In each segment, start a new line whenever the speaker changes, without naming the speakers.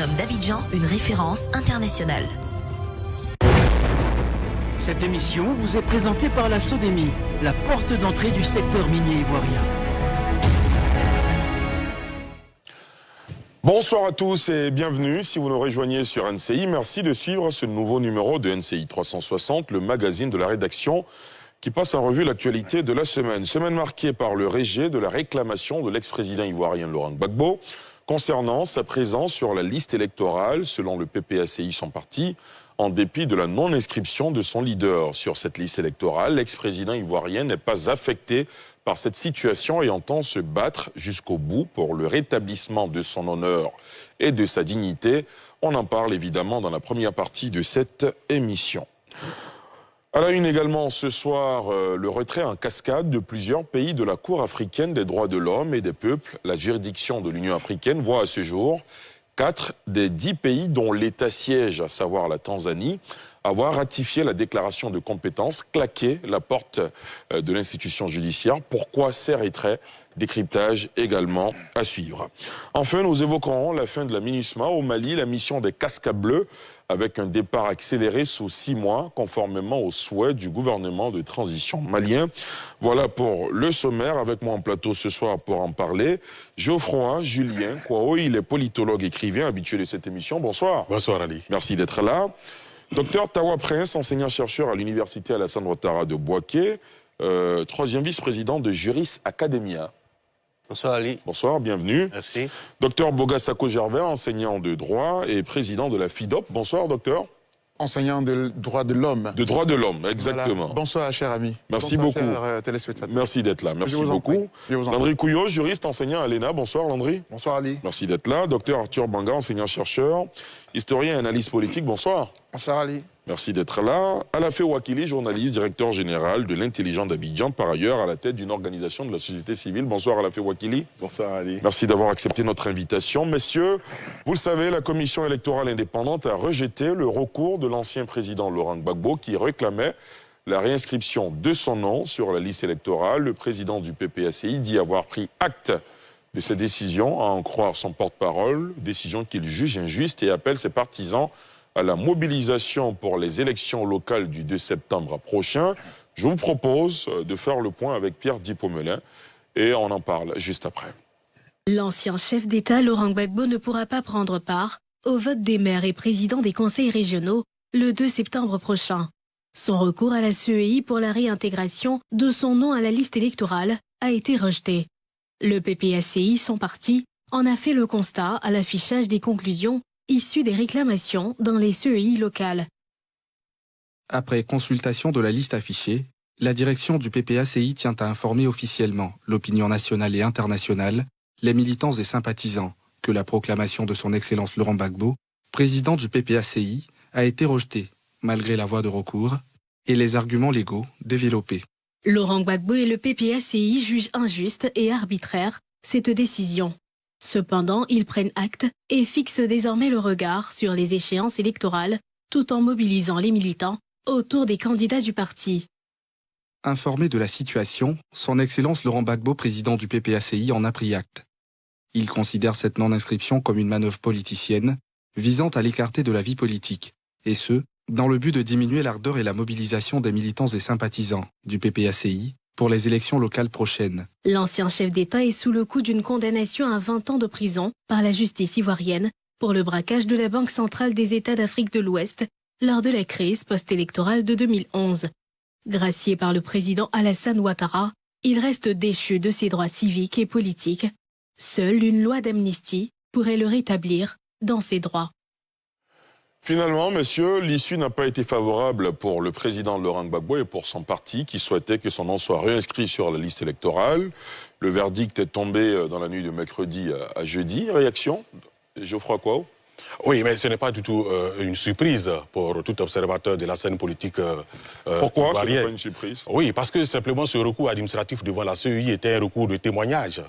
comme d'Abidjan une référence internationale.
Cette émission vous est présentée par la Sodemi, la porte d'entrée du secteur minier ivoirien.
Bonsoir à tous et bienvenue. Si vous nous rejoignez sur NCI, merci de suivre ce nouveau numéro de NCI 360, le magazine de la rédaction qui passe en revue l'actualité de la semaine. Semaine marquée par le rejet de la réclamation de l'ex-président ivoirien Laurent Gbagbo concernant sa présence sur la liste électorale, selon le PPACI son parti, en dépit de la non-inscription de son leader sur cette liste électorale. L'ex-président ivoirien n'est pas affecté par cette situation et entend se battre jusqu'au bout pour le rétablissement de son honneur et de sa dignité. On en parle évidemment dans la première partie de cette émission. À la une également ce soir, le retrait en cascade de plusieurs pays de la Cour africaine des droits de l'homme et des peuples. La juridiction de l'Union africaine voit à ce jour 4 des 10 pays dont l'État siège, à savoir la Tanzanie, avoir ratifié la déclaration de compétences, claqué la porte de l'institution judiciaire. Pourquoi ces retraits? Décryptage également à suivre. Enfin, nous évoquerons la fin de la MINUSMA au Mali, la mission des casques bleus, avec un départ accéléré sous 6 mois, conformément aux souhaits du gouvernement de transition malien. Voilà pour le sommaire. Avec moi en plateau ce soir pour en parler, Geoffroy Julien Kouao, il est politologue, écrivain, habitué de cette émission. Bonsoir.
Bonsoir Ali.
Merci d'être là. Docteur Tawa Prince, enseignant-chercheur à l'université Alassane Ouattara de Bouaké, 3e vice-président de Juris Academia.
Bonsoir Ali.
Bonsoir, bienvenue.
Merci.
Docteur Bogassako Gervais, enseignant de droit et président de la FIDOP. Bonsoir, docteur.
Enseignant de droit de l'homme.
De droit de l'homme, exactement.
Voilà. Bonsoir, cher ami.
Merci
Bonsoir,
beaucoup.
Cher téléspectateur.
Merci d'être là. Merci beaucoup. Landry Couillot, juriste, enseignant à l'ENA. Bonsoir, Landry.
Bonsoir, Ali.
Merci d'être là. Docteur Arthur Banga, enseignant-chercheur, historien et analyste politique. Bonsoir.
Bonsoir, Ali.
Merci d'être là. Alafé Ouakili, journaliste, directeur général de l'Intelligent d'Abidjan, par ailleurs à la tête d'une organisation de la société civile. Bonsoir Alafé Ouakili.
Bonsoir Ali.
Merci d'avoir accepté notre invitation. Messieurs, vous le savez, la commission électorale indépendante a rejeté le recours de l'ancien président Laurent Gbagbo qui réclamait la réinscription de son nom sur la liste électorale. Le président du PPACI dit avoir pris acte de cette décision, à en croire son porte-parole, décision qu'il juge injuste et appelle ses partisans à la mobilisation pour les élections locales du 2 septembre prochain. Je vous propose de faire le point avec Pierre Dipomelin et on en parle juste après.
L'ancien chef d'État Laurent Gbagbo ne pourra pas prendre part au vote des maires et présidents des conseils régionaux le 2 septembre prochain. Son recours à la CEI pour la réintégration de son nom à la liste électorale a été rejeté. Le PPACI, son parti, en a fait le constat à l'affichage des conclusions issues des réclamations dans les CEI locales.
Après consultation de la liste affichée, la direction du PPACI tient à informer officiellement l'opinion nationale et internationale, les militants et sympathisants, que la proclamation de son Excellence Laurent Gbagbo, président du PPACI, a été rejetée, malgré la voie de recours, et les arguments légaux développés.
Laurent Gbagbo et le PPACI jugent injuste et arbitraire cette décision. Cependant, ils prennent acte et fixent désormais le regard sur les échéances électorales, tout en mobilisant les militants autour des candidats du parti.
Informé de la situation, son Excellence Laurent Gbagbo, président du PPACI, en a pris acte. Il considère cette non-inscription comme une manœuvre politicienne, visant à l'écarter de la vie politique, et ce, dans le but de diminuer l'ardeur et la mobilisation des militants et sympathisants du PPACI pour les élections locales prochaines.
L'ancien chef d'État est sous le coup d'une condamnation à 20 ans de prison par la justice ivoirienne pour le braquage de la Banque centrale des États d'Afrique de l'Ouest lors de la crise post-électorale de 2011. Gracié par le président Alassane Ouattara, il reste déchu de ses droits civiques et politiques. Seule une loi d'amnistie pourrait le rétablir dans ses droits.
Finalement, messieurs, l'issue n'a pas été favorable pour le président Laurent Gbagbo et pour son parti qui souhaitait que son nom soit réinscrit sur la liste électorale. Le verdict est tombé dans la nuit de mercredi à jeudi. Réaction, Geoffroy Kouao?
Oui, mais ce n'est pas du tout une surprise pour tout observateur de la scène politique.
Pourquoi ce n'est pas une surprise?
Oui, parce que simplement ce recours administratif devant la CEI était un recours de témoignage.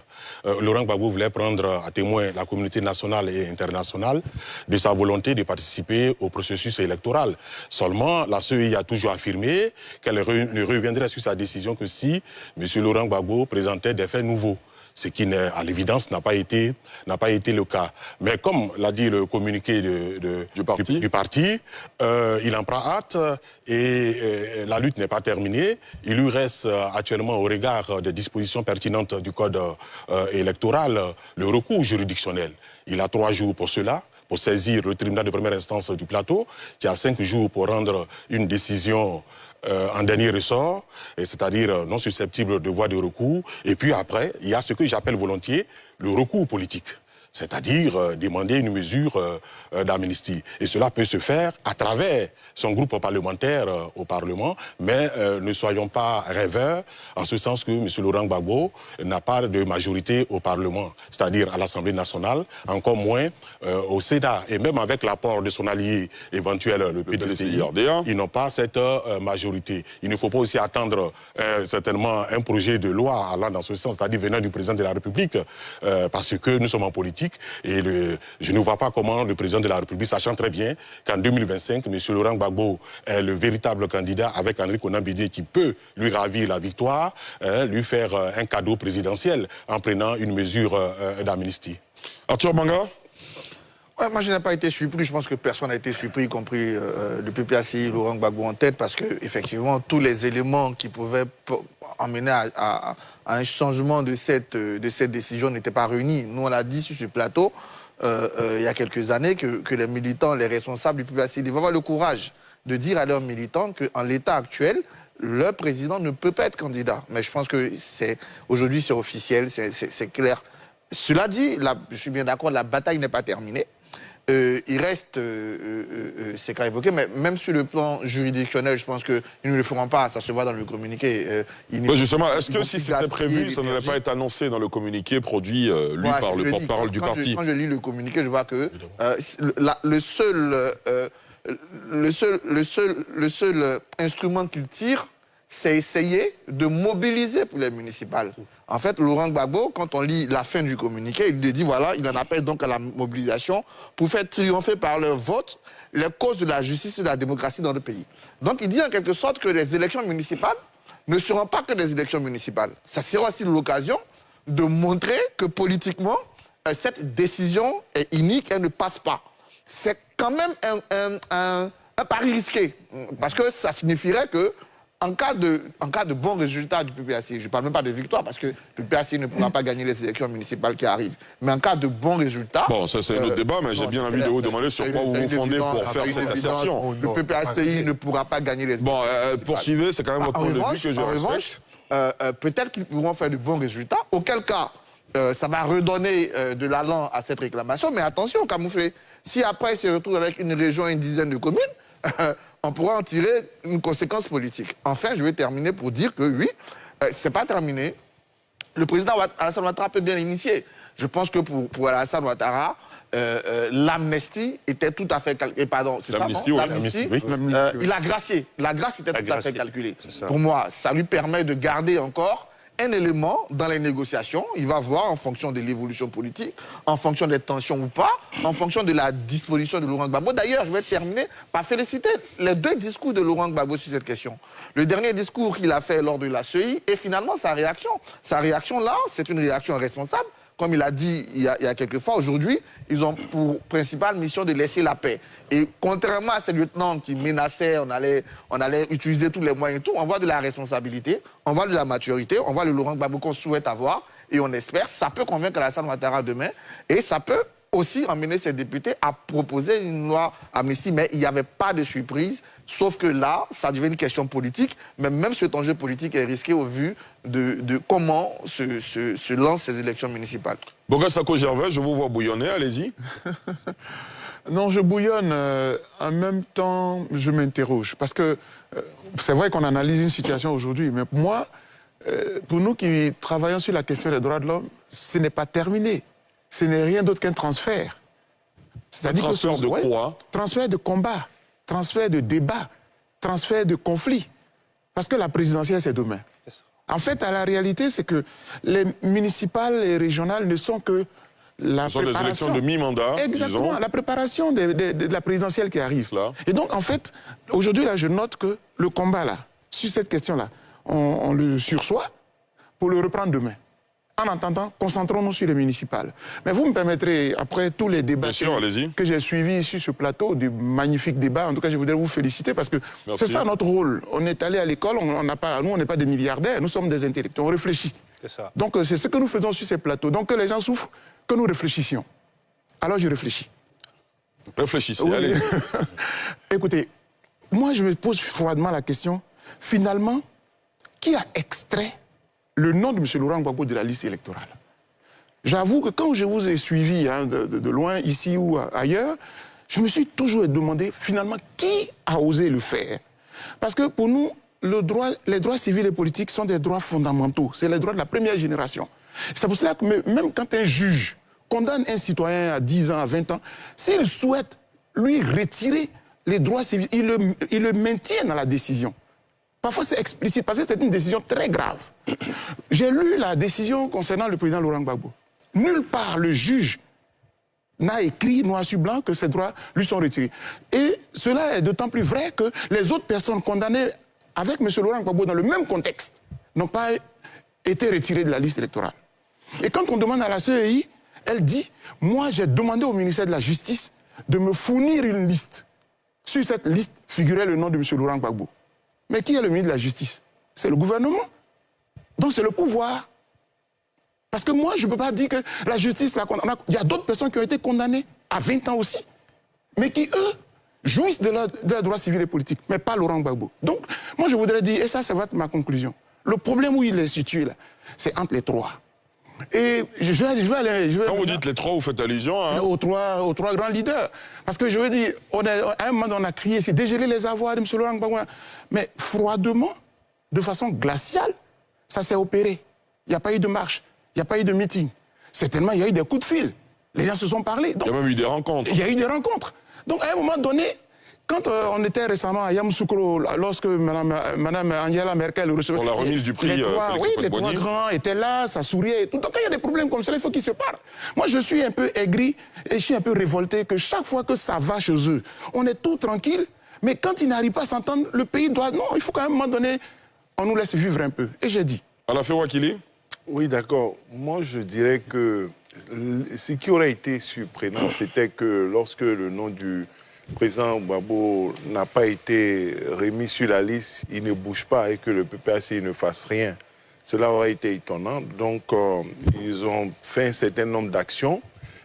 Laurent Gbagbo voulait prendre à témoin la communauté nationale et internationale de sa volonté de participer au processus électoral. Seulement, la CEI a toujours affirmé qu'elle ne reviendrait sur sa décision que si M. Laurent Gbagbo présentait des faits nouveaux. ce qui, à l'évidence, n'a pas été le cas. Mais comme l'a dit le communiqué du parti, il en prend acte et la lutte n'est pas terminée. Il lui reste actuellement, au regard des dispositions pertinentes du code électoral, le recours juridictionnel. Il a 3 jours pour cela, pour saisir le tribunal de première instance du Plateau, qui a 5 jours pour rendre une décision en dernier ressort, c'est-à-dire non susceptible de voie de recours. Et puis après, il y a ce que j'appelle volontiers le recours politique, c'est-à-dire demander une mesure d'amnistie. Et cela peut se faire à travers son groupe parlementaire au Parlement, mais ne soyons pas rêveurs, en ce sens que M. Laurent Gbagbo n'a pas de majorité au Parlement, c'est-à-dire à l'Assemblée nationale, encore moins au Sénat. Et même avec l'apport de son allié éventuel, le PDCI, ils n'ont pas cette majorité. Il ne faut pas aussi attendre certainement un projet de loi allant dans ce sens, c'est-à-dire venant du président de la République, parce que nous sommes en politique. Et je ne vois pas comment le président de la République, sachant très bien qu'en 2025, M. Laurent Gbagbo est le véritable candidat avec Henri Konan Bédié qui peut lui ravir la victoire, lui faire un cadeau présidentiel en prenant une mesure d'amnistie.
Arthur Banga?
Ouais, moi, je n'ai pas été surpris. Je pense que personne n'a été surpris, y compris le PPACI, Laurent Gbagbo en tête, parce que effectivement, tous les éléments qui pouvaient emmener à un changement de cette décision n'étaient pas réunis. Nous, on l'a dit sur ce plateau il y a quelques années que les militants, les responsables du PPACI devaient avoir le courage de dire à leurs militants qu'en l'état actuel, leur président ne peut pas être candidat. Mais je pense que aujourd'hui, c'est officiel, c'est clair. Cela dit, je suis bien d'accord, la bataille n'est pas terminée. Il reste ces cas évoqués, mais même sur le plan juridictionnel, je pense qu'ils ne le feront pas, ça se voit dans le communiqué.
Justement, est-ce que si c'était prévu, ça n'allait pas être annoncé dans le communiqué produit, lu par le porte-parole du parti?
Quand je lis le communiqué, je vois que le seul instrument qu'il tire, c'est essayer de mobiliser pour les municipales. En fait, Laurent Gbagbo, quand on lit la fin du communiqué, il dit, voilà, il en appelle donc à la mobilisation pour faire triompher par leur vote les causes de la justice et de la démocratie dans le pays. Donc, il dit en quelque sorte que les élections municipales ne seront pas que des élections municipales. Ça sera aussi l'occasion de montrer que politiquement, cette décision est unique, elle ne passe pas. C'est quand même un pari risqué, parce que ça signifierait que en cas de bons résultats du PPACI, je ne parle même pas de victoire parce que le PPACI ne pourra pas gagner les élections municipales qui arrivent, mais en cas de bons résultats...
Bon, ça c'est un autre débat, mais j'ai bien envie de vous demander sur quoi vous vous fondez pour faire cette assertion.
Le PPACI ne pourra pas gagner les élections municipales.
Poursuivez, c'est quand même votre point de vue que je respecte.
Peut-être qu'ils pourront faire de bons résultats, auquel cas, ça va redonner de l'allant à cette réclamation, mais attention, camouflé. Si après, ils se retrouvent avec une région et une dizaine de communes... on pourra en tirer une conséquence politique. Enfin, je vais terminer pour dire que oui, c'est pas terminé. Le président Alassane Ouattara peut bien l'initier. Je pense que pour Alassane Ouattara, l'amnistie était tout à fait calculée. Pardon, c'est ça, non ? L'amnistie, oui. Il a gracié. La grâce était tout à fait calculée. Pour moi, ça lui permet de garder encore un élément dans les négociations. Il va voir en fonction de l'évolution politique, en fonction des tensions ou pas, en fonction de la disposition de Laurent Gbagbo. D'ailleurs, je vais terminer par féliciter les 2 discours de Laurent Gbagbo sur cette question. Le dernier discours qu'il a fait lors de la CEI et finalement sa réaction. Sa réaction là, c'est une réaction responsable. Comme il a dit il y a quelques fois, aujourd'hui, ils ont pour principale mission de laisser la paix. Et contrairement à ces lieutenants qui menaçaient, on allait utiliser tous les moyens et tout, on voit de la responsabilité, on voit de la maturité, on voit le Laurent Gbagbo qu'on souhaite avoir, et on espère, ça peut convaincre Alassane Ouattara demain, et ça peut aussi emmener ses députés à proposer une loi amnistie, mais il n'y avait pas de surprise, sauf que là, ça devient une question politique, mais même cet enjeu politique est risqué au vu de comment se lancent ces élections municipales.
Boga Sako Gervais, je vous vois bouillonner, allez-y.
Non, je bouillonne. En même temps, je m'interroge. Parce que c'est vrai qu'on analyse une situation aujourd'hui, mais pour moi, pour nous qui travaillons sur la question des droits de l'homme, ce n'est pas terminé. Ce n'est rien d'autre qu'un transfert.
C'est-à-dire transfert de quoi ?
Transfert de combat, transfert de débat, transfert de conflit. Parce que la présidentielle, c'est demain. En fait, à la réalité, c'est que les municipales et régionales ne sont que la préparation... Ce sont des élections de mi-mandat, exactement, disons. La préparation de la présidentielle qui arrive.
Là.
Et donc, en fait, aujourd'hui, là, je note que le combat, là, sur cette question-là, on le sursoit pour le reprendre demain. en attendant, concentrons-nous sur les municipales. Mais vous me permettrez, après tous les débats que j'ai suivis sur ce plateau, de magnifiques débats, en tout cas, je voudrais vous féliciter parce que c'est ça notre rôle. On est allé à l'école, nous, on n'est pas des milliardaires, nous sommes des intellectuels, on réfléchit. Ça. Donc, c'est ce que nous faisons sur ces plateaux. Donc, que les gens souffrent, que nous réfléchissions. Alors, je réfléchis.
Réfléchissez,
oui.
allez.
Écoutez, moi, je me pose froidement la question, finalement, qui a extrait le nom de M. Laurent Gbagbo de la liste électorale? J'avoue que quand je vous ai suivi de loin, ici ou ailleurs, je me suis toujours demandé, finalement, qui a osé le faire? Parce que pour nous, les droits civils et politiques sont des droits fondamentaux. C'est les droits de la première génération. C'est pour cela que même quand un juge condamne un citoyen à 10 ans, à 20 ans, s'il souhaite lui retirer les droits civils, il le maintient dans la décision. Parfois, c'est explicite, parce que c'est une décision très grave. J'ai lu la décision concernant le président Laurent Gbagbo. Nulle part, le juge n'a écrit noir sur blanc que ces droits lui sont retirés. Et cela est d'autant plus vrai que les autres personnes condamnées avec M. Laurent Gbagbo dans le même contexte n'ont pas été retirées de la liste électorale. Et quand on demande à la CEI, elle dit « Moi, j'ai demandé au ministère de la Justice de me fournir une liste. Sur cette liste figurait le nom de M. Laurent Gbagbo. » Mais qui est le ministre de la Justice? C'est le gouvernement. Donc c'est le pouvoir. Parce que moi, je ne peux pas dire que la justice l'a condamné. Il y a d'autres personnes qui ont été condamnées à 20 ans aussi, mais qui, eux, jouissent de leurs droits civils et politiques, mais pas Laurent Gbagbo. Donc, moi, je voudrais dire, et ça va être ma conclusion, le problème où il est situé, là, c'est entre les trois. Et
Quand vous dites les trois, vous faites allusion
aux trois grands leaders. Parce que je veux dire, à un moment, on a crié, c'est dégeler les avoirs de M. Laurent Gbagbo. Mais froidement, de façon glaciale, ça s'est opéré. Il n'y a pas eu de marche, il n'y a pas eu de meeting. Certainement, il y a eu des coups de fil. Les gens se sont parlé. Donc,
il y a même eu des rencontres.
Il y a eu des rencontres. Donc, à un moment donné, quand on était récemment à Yamoussoukro, lorsque Mme Angela Merkel recevait...
Pour la remise du prix...
les trois grands étaient là, ça souriait et tout. Donc, quand il y a des problèmes comme ça, il faut qu'ils se parlent. Moi, je suis un peu aigri et je suis un peu révolté que chaque fois que ça va chez eux, on est tout tranquille, mais quand ils n'arrivent pas à s'entendre, le pays doit... Non, il faut qu'à un moment donné, on nous laisse vivre un peu. Et j'ai dit...
Alafé Wakili?
Oui, d'accord. Moi, je dirais que ce qui aurait été surprenant, c'était que lorsque le nom du président Gbagbo n'a pas été remis sur la liste, il ne bouge pas et que le PPACI ne fasse rien. Cela aurait été étonnant. Donc, ils ont fait un certain nombre d'actions.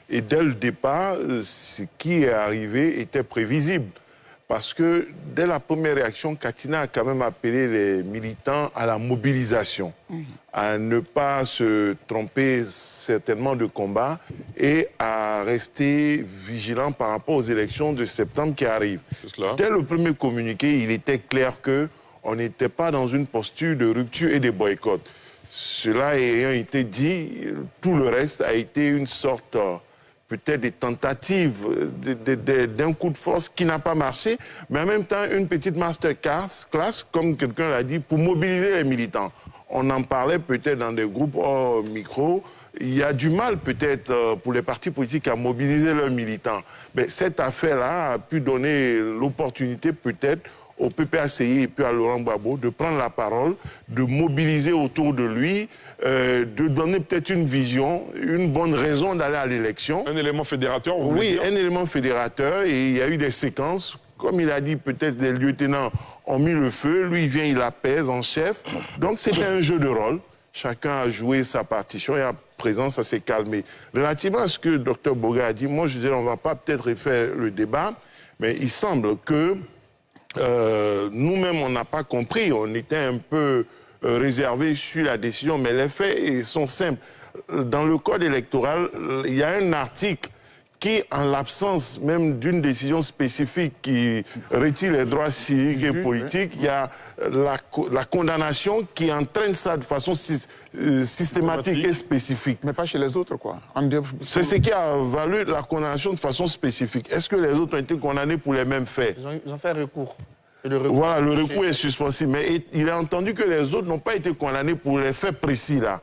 Et dès le départ, ce qui est arrivé était prévisible. Parce que dès la première réaction, Katina a quand même appelé les militants à la mobilisation, à ne pas se tromper certainement de combat et à rester vigilant par rapport aux élections de septembre qui arrivent. Dès le premier communiqué, il était clair qu'on n'était pas dans une posture de rupture et de boycott. Cela ayant été dit, tout le reste a été une sorte... peut-être des tentatives d'un coup de force qui n'a pas marché, mais en même temps une petite masterclass, comme quelqu'un l'a dit, pour mobiliser les militants. On en parlait peut-être dans des groupes hors micro. Il y a du mal peut-être pour les partis politiques à mobiliser leurs militants. Mais cette affaire-là a pu donner l'opportunité peut-être au PPACI et puis à Laurent Gbagbo de prendre la parole, de mobiliser autour de lui, de donner peut-être une vision, une bonne raison d'aller à l'élection. Un
élément fédérateur, vous voulez dire ?
Oui, un élément fédérateur, et il y a eu des séquences, comme il a dit, peut-être des lieutenants ont mis le feu, lui il vient, il apaise en chef. Donc c'était un jeu de rôle, chacun a joué sa partition et à présent ça s'est calmé. Relativement à ce que le Dr Boga a dit, moi je dirais on ne va pas peut-être refaire le débat, mais il semble que nous-mêmes, on n'a pas compris. On était un peu réservés sur la décision, mais les faits sont simples. Dans le code électoral, il y a un article qui, en l'absence même d'une décision spécifique qui retire les droits civiques et politiques, il y a la condamnation qui entraîne ça de façon systématique et spécifique.
Mais pas chez les autres, quoi.
C'est ce qui a valu la condamnation de façon spécifique. Est-ce que les autres ont été condamnés pour les mêmes faits?
Ils ont fait recours.
Voilà, le recours est suspensive. Mais il est entendu que les autres n'ont pas été condamnés pour les faits précis, là.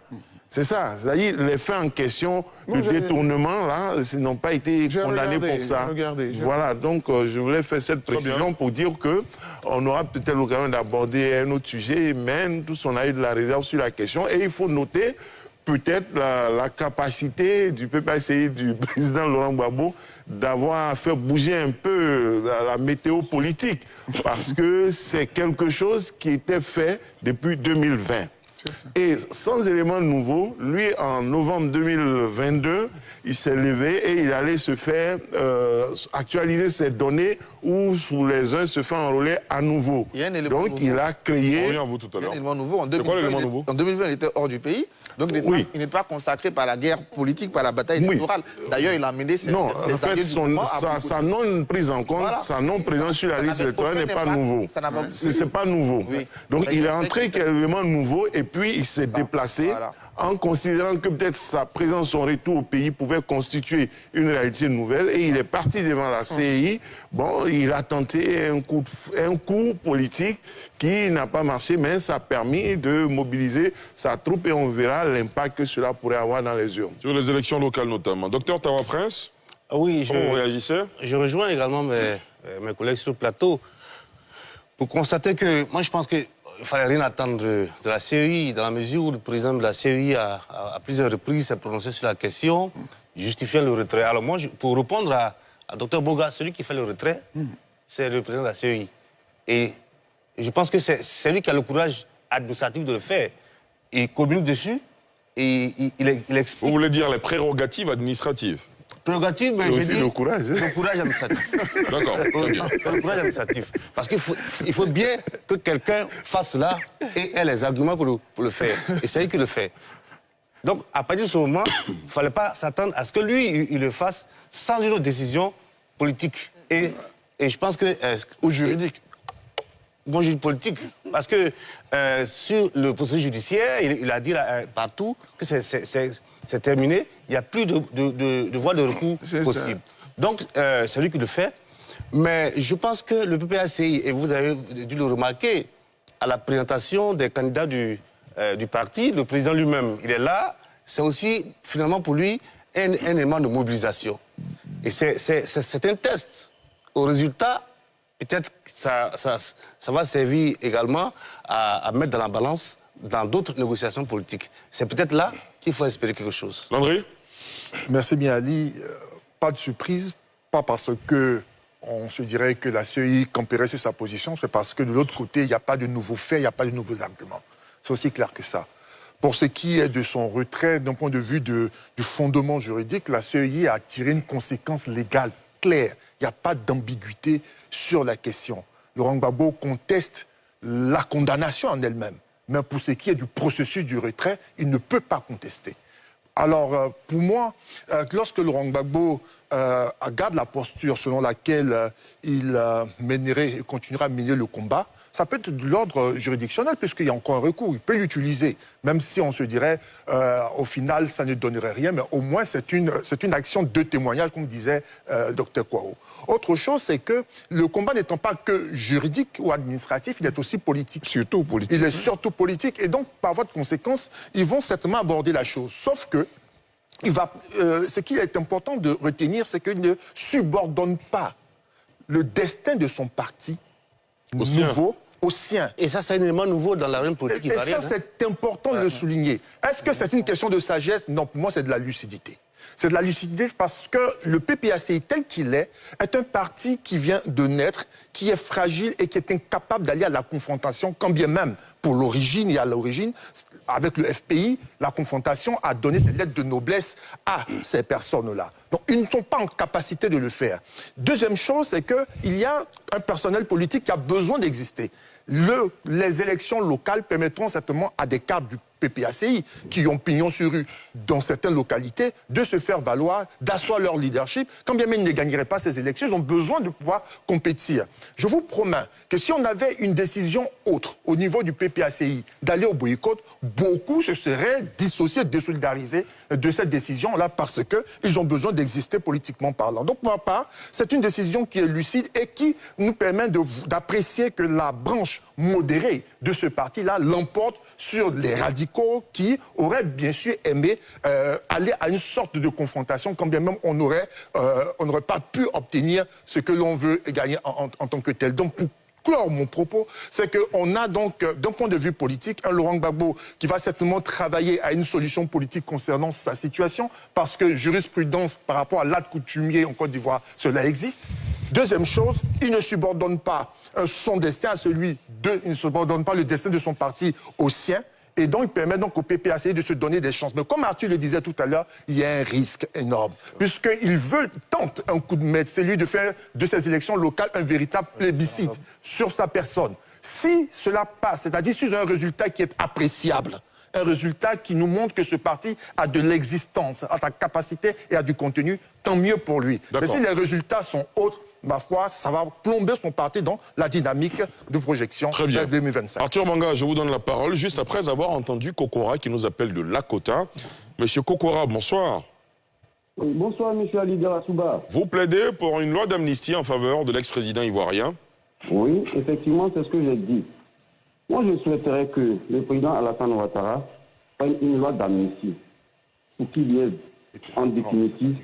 C'est ça, c'est-à-dire les faits en question, le détournement, là, ils n'ont pas été condamnés pour ça. Voilà, donc je voulais faire cette précision pour dire qu'on aura peut-être l'occasion d'aborder un autre sujet, mais tous on a eu de la réserve sur la question. Et il faut noter peut-être la capacité du PPACI, du président Laurent Gbagbo, d'avoir fait bouger un peu la météo politique, parce que c'est quelque chose qui était fait depuis 2020. Et sans éléments nouveaux, lui, en novembre 2022, il s'est levé et il allait se faire actualiser ses données où sous les uns se fait enrôler à nouveau.
Il y a un élément
Donc,
nouveau.
il a créé...
On revient à vous tout à
Il y a
l'heure.
un élément nouveau.
C'est quoi l'élément nouveau?
En 2020, il était hors du pays. Donc, il n'est pas consacré par la guerre politique, par la bataille électorale. D'ailleurs, il a mené ses
Non, en fait, sa non-prise en compte,
Voilà.
sa non-présence sur la liste électorale n'est pas nouveau.
Ça n'a pas-
C'est pas nouveau.
Oui.
Donc,
Ça,
il
il
est
a
entré
fait-
élément nouveau et puis il s'est déplacé
Voilà.
en considérant que peut-être sa présence, son retour au pays pouvait constituer une réalité nouvelle et il est parti devant la CEI. Bon, il a tenté un coup politique qui n'a pas marché, mais ça a permis de mobiliser sa troupe et on verra l'impact que cela pourrait avoir dans les urnes.
Sur les élections locales notamment. Docteur Tawa Prince,
Oui,
comment vous réagissez?
je rejoins également mes collègues sur le plateau pour constater que moi je pense qu'il ne fallait rien attendre de la CEI dans la mesure où le président de la CEI à plusieurs reprises s'est prononcé sur la question, justifiant le retrait. Alors moi, pour répondre à Dr Boga, celui qui fait le retrait, c'est le président de la CEI. Et je pense que c'est lui qui a le courage administratif de le faire. Il communique dessus et il explique.
Vous voulez dire les prérogatives administratives?
Prérogative, mais
Et
je
aussi
dis
le courage.
le courage administratif.
D'accord, très bien.
C'est le courage administratif. Parce qu'il faut bien que quelqu'un fasse cela et ait les arguments pour le faire. Et c'est lui qui le fait. Donc, à partir de ce moment, il ne fallait pas s'attendre à ce que lui, il le fasse sans une autre décision politique. Et je pense que...
Ou juridique.
Bon, j'ai une politique. Parce que sur le processus judiciaire, il a dit partout que c'est terminé. Il n'y a plus de voie de recours possible. Donc, c'est lui qui le fait. Mais je pense que le PPACI, et vous avez dû le remarquer, à la présentation des candidats du parti, le président lui-même, il est là. C'est aussi, finalement, pour lui, un élément de mobilisation. Et c'est un test. Au résultat, peut-être que ça va servir également à mettre dans la balance dans d'autres négociations politiques. C'est peut-être là qu'il faut espérer quelque chose.
Landry?
Merci bien, Ali. Pas de surprise, pas parce que on se dirait que la CEI camperait sur sa position, c'est parce que de l'autre côté, il n'y a pas de nouveaux faits, il n'y a pas de nouveaux arguments. C'est aussi clair que ça. Pour ce qui est de son retrait, d'un point de vue du fondement juridique, la CEI a tiré une conséquence légale claire. Il n'y a pas d'ambiguïté sur la question. Laurent Gbagbo conteste la condamnation en elle-même. Mais pour ce qui est du processus du retrait, il ne peut pas contester. Alors, pour moi, lorsque Laurent Gbagbo garde la posture selon laquelle il mènerait et continuera à mener le combat, ça peut être de l'ordre juridictionnel, puisqu'il y a encore un recours. Il peut l'utiliser, même si on se dirait, au final, ça ne donnerait rien, mais au moins, c'est une action de témoignage, comme disait Dr Kwao. Autre chose, c'est que le combat n'étant pas que juridique ou administratif, il est aussi politique.
Surtout politique.
Il est surtout politique, et donc, par voie de conséquence, ils vont certainement aborder la chose. Sauf que, ce qui est important de retenir, c'est qu'il ne subordonne pas le destin de son parti nouveau au sien.
Et ça, c'est un élément nouveau dans la reine politique
Et
ivoirienne.
ça, c'est important de le souligner. Est-ce que c'est une question de sagesse? Non, pour moi, c'est de la lucidité. C'est de la lucidité parce que le PPACI, tel qu'il est un parti qui vient de naître, qui est fragile et qui est incapable d'aller à la confrontation, quand bien même, pour l'origine et à l'origine, avec le FPI, la confrontation a donné des lettres de noblesse à ces personnes-là. Donc, ils ne sont pas en capacité de le faire. Deuxième chose, c'est qu'il y a un personnel politique qui a besoin d'exister. Les élections locales permettront certainement à des cadres du PPACI, qui ont pignon sur rue dans certaines localités, de se faire valoir, d'asseoir leur leadership. Quand bien même ils ne gagneraient pas ces élections, ils ont besoin de pouvoir compétir. Je vous promets que si on avait une décision autre au niveau du PPACI, d'aller au boycott, beaucoup se seraient dissociés, désolidarisés de cette décision-là parce qu'ils ont besoin d'exister politiquement parlant. Donc, pour ma part, c'est une décision qui est lucide et qui nous permet d'apprécier que la branche modérée de ce parti-là l'emporte sur les radicaux qui auraient bien sûr aimé aller à une sorte de confrontation, quand bien même on n'aurait pas pu obtenir ce que l'on veut gagner en tant que tel. Donc, pour clore mon propos, c'est qu'on a donc, d'un point de vue politique, un Laurent Gbagbo qui va certainement travailler à une solution politique concernant sa situation, parce que jurisprudence par rapport à l'acte coutumier en Côte d'Ivoire, cela existe. Deuxième chose, il ne subordonne pas son destin à celui il ne subordonne pas le destin de son parti au sien. Et donc, il permet donc au PPACI de se donner des chances. Mais comme Arthur le disait tout à l'heure, il y a un risque énorme. Puisqu'il tente un coup de maître, c'est lui de faire de ces élections locales un véritable plébiscite sur sa personne. Si cela passe, c'est-à-dire sur un résultat qui est appréciable, un résultat qui nous montre que ce parti a de l'existence, a de la capacité et a du contenu, tant mieux pour lui. Mais si les résultats sont autres, ma foi, ça va plomber son parti dans la dynamique de projection de 2025.
Arthur Banga, je vous donne la parole juste après avoir entendu Kokora qui nous appelle de Lakota. Monsieur Kokora, bonsoir.
Oui, bonsoir, monsieur Ali Garasouba.
Vous plaidez pour une loi d'amnistie en faveur de l'ex-président ivoirien?
Oui, effectivement, c'est ce que j'ai dit. Moi, je souhaiterais que le président Alassane Ouattara prenne une loi d'amnistie pour qu'il y ait en définitive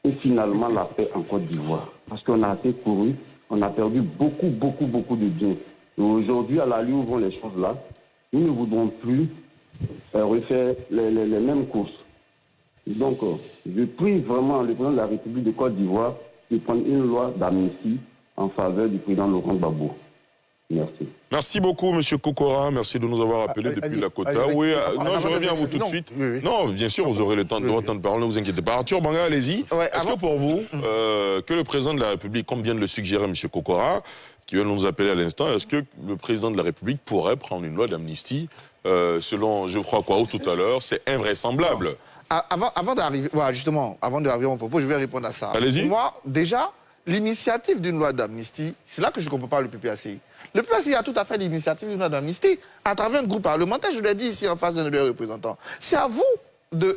et finalement la paix en Côte d'Ivoire. Parce qu'on a assez couru, on a perdu beaucoup de biens. Et aujourd'hui, à l'allure où vont les choses là, nous ne voudrons plus refaire les mêmes courses. Donc, je prie vraiment le président de la République de Côte d'Ivoire de prendre une loi d'amnistie en faveur du président Laurent Gbagbo. Merci.
Merci beaucoup, monsieur Kokora. Merci de nous avoir appelés depuis Lakota. Oui, non, je reviens à vous tout de suite.
Oui.
Non, bien sûr, vous aurez le temps de parole, ne vous inquiétez pas. Arthur Banga, allez-y. Est-ce que pour vous, que le président de la République, comme vient de le suggérer monsieur Kokora, qui vient de nous appeler à l'instant, est-ce que le président de la République pourrait prendre une loi d'amnistie selon Geoffroy Kouaou tout à l'heure? C'est invraisemblable.
Non. Avant d'arriver, voilà, justement, avant d'arriver à mon propos, je vais répondre à ça.
Allez-y.
Moi, déjà, l'initiative d'une loi d'amnistie, c'est là que je ne comprends pas le PPACI. Le PPACI a tout à fait l'initiative d'une loi d'amnistie à travers un groupe parlementaire, je l'ai dit ici en face de nos représentants. C'est à vous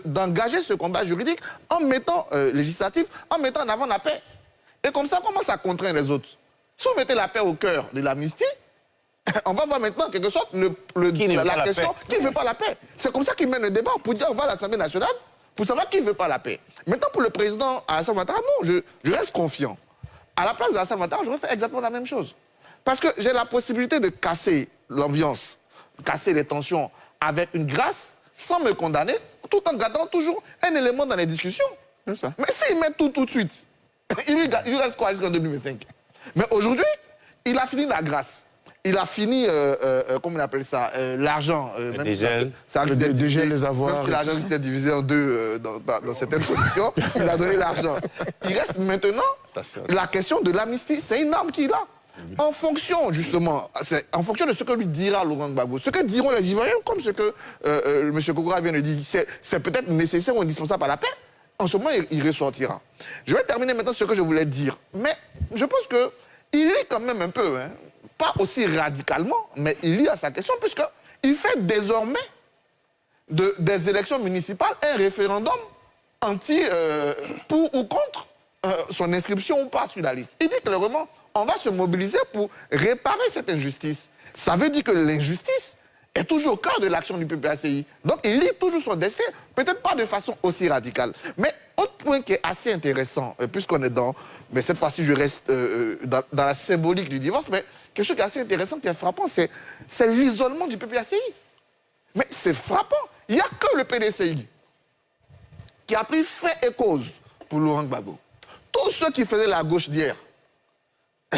d'engager ce combat juridique en mettant législatif, en mettant en avant la paix. Et comme ça, comment ça contraint les autres? Si vous mettez la paix au cœur de l'amnistie, on va voir maintenant, en quelque sorte, la question qui ne veut pas la paix. C'est comme ça qu'ils mènent le débat, pour dire on va à l'Assemblée nationale, pour savoir qui ne veut pas la paix. Maintenant, pour le président Alassane Ouattara, non, je reste confiant. À la place d'Alassane Ouattara, j'aurais fait exactement la même chose. Parce que j'ai la possibilité de casser l'ambiance, casser les tensions avec une grâce, sans me condamner, tout en gardant toujours un élément dans les discussions.
Ça.
Mais s'il met tout de suite, il lui reste quoi jusqu'en 2025? Mais aujourd'hui, il a fini la grâce. Il a fini, comment on appelle ça, l'argent.
Le dégel.
Le
dégel des avoirs.
Même si l'argent s'était divisé en deux dans certaines conditions, il a donné l'argent. Il reste maintenant la question de l'amnistie. C'est une arme qu'il a. En fonction, justement, en fonction de ce que lui dira Laurent Gbagbo, ce que diront les Ivoiriens, comme ce que M. Kokora vient de dire, c'est peut-être nécessaire ou indispensable à la paix, en ce moment, il ressortira. Je vais terminer maintenant ce que je voulais dire. Mais je pense qu'il lit quand même un peu, hein, pas aussi radicalement, mais il lit à sa question, puisqu'il fait désormais des élections municipales un référendum pour ou contre son inscription ou pas sur la liste. Il dit clairement, on va se mobiliser pour réparer cette injustice. Ça veut dire que l'injustice est toujours au cœur de l'action du PPACI. Donc il lit toujours son destin, peut-être pas de façon aussi radicale. Mais autre point qui est assez intéressant, puisqu'on est mais cette fois-ci je reste dans la symbolique du divorce, mais quelque chose qui est assez intéressant, qui est frappant, c'est l'isolement du PPACI. Mais c'est frappant. Il n'y a que le PDCI qui a pris fait et cause pour Laurent Gbagbo. Tous ceux qui faisaient la gauche d'hier,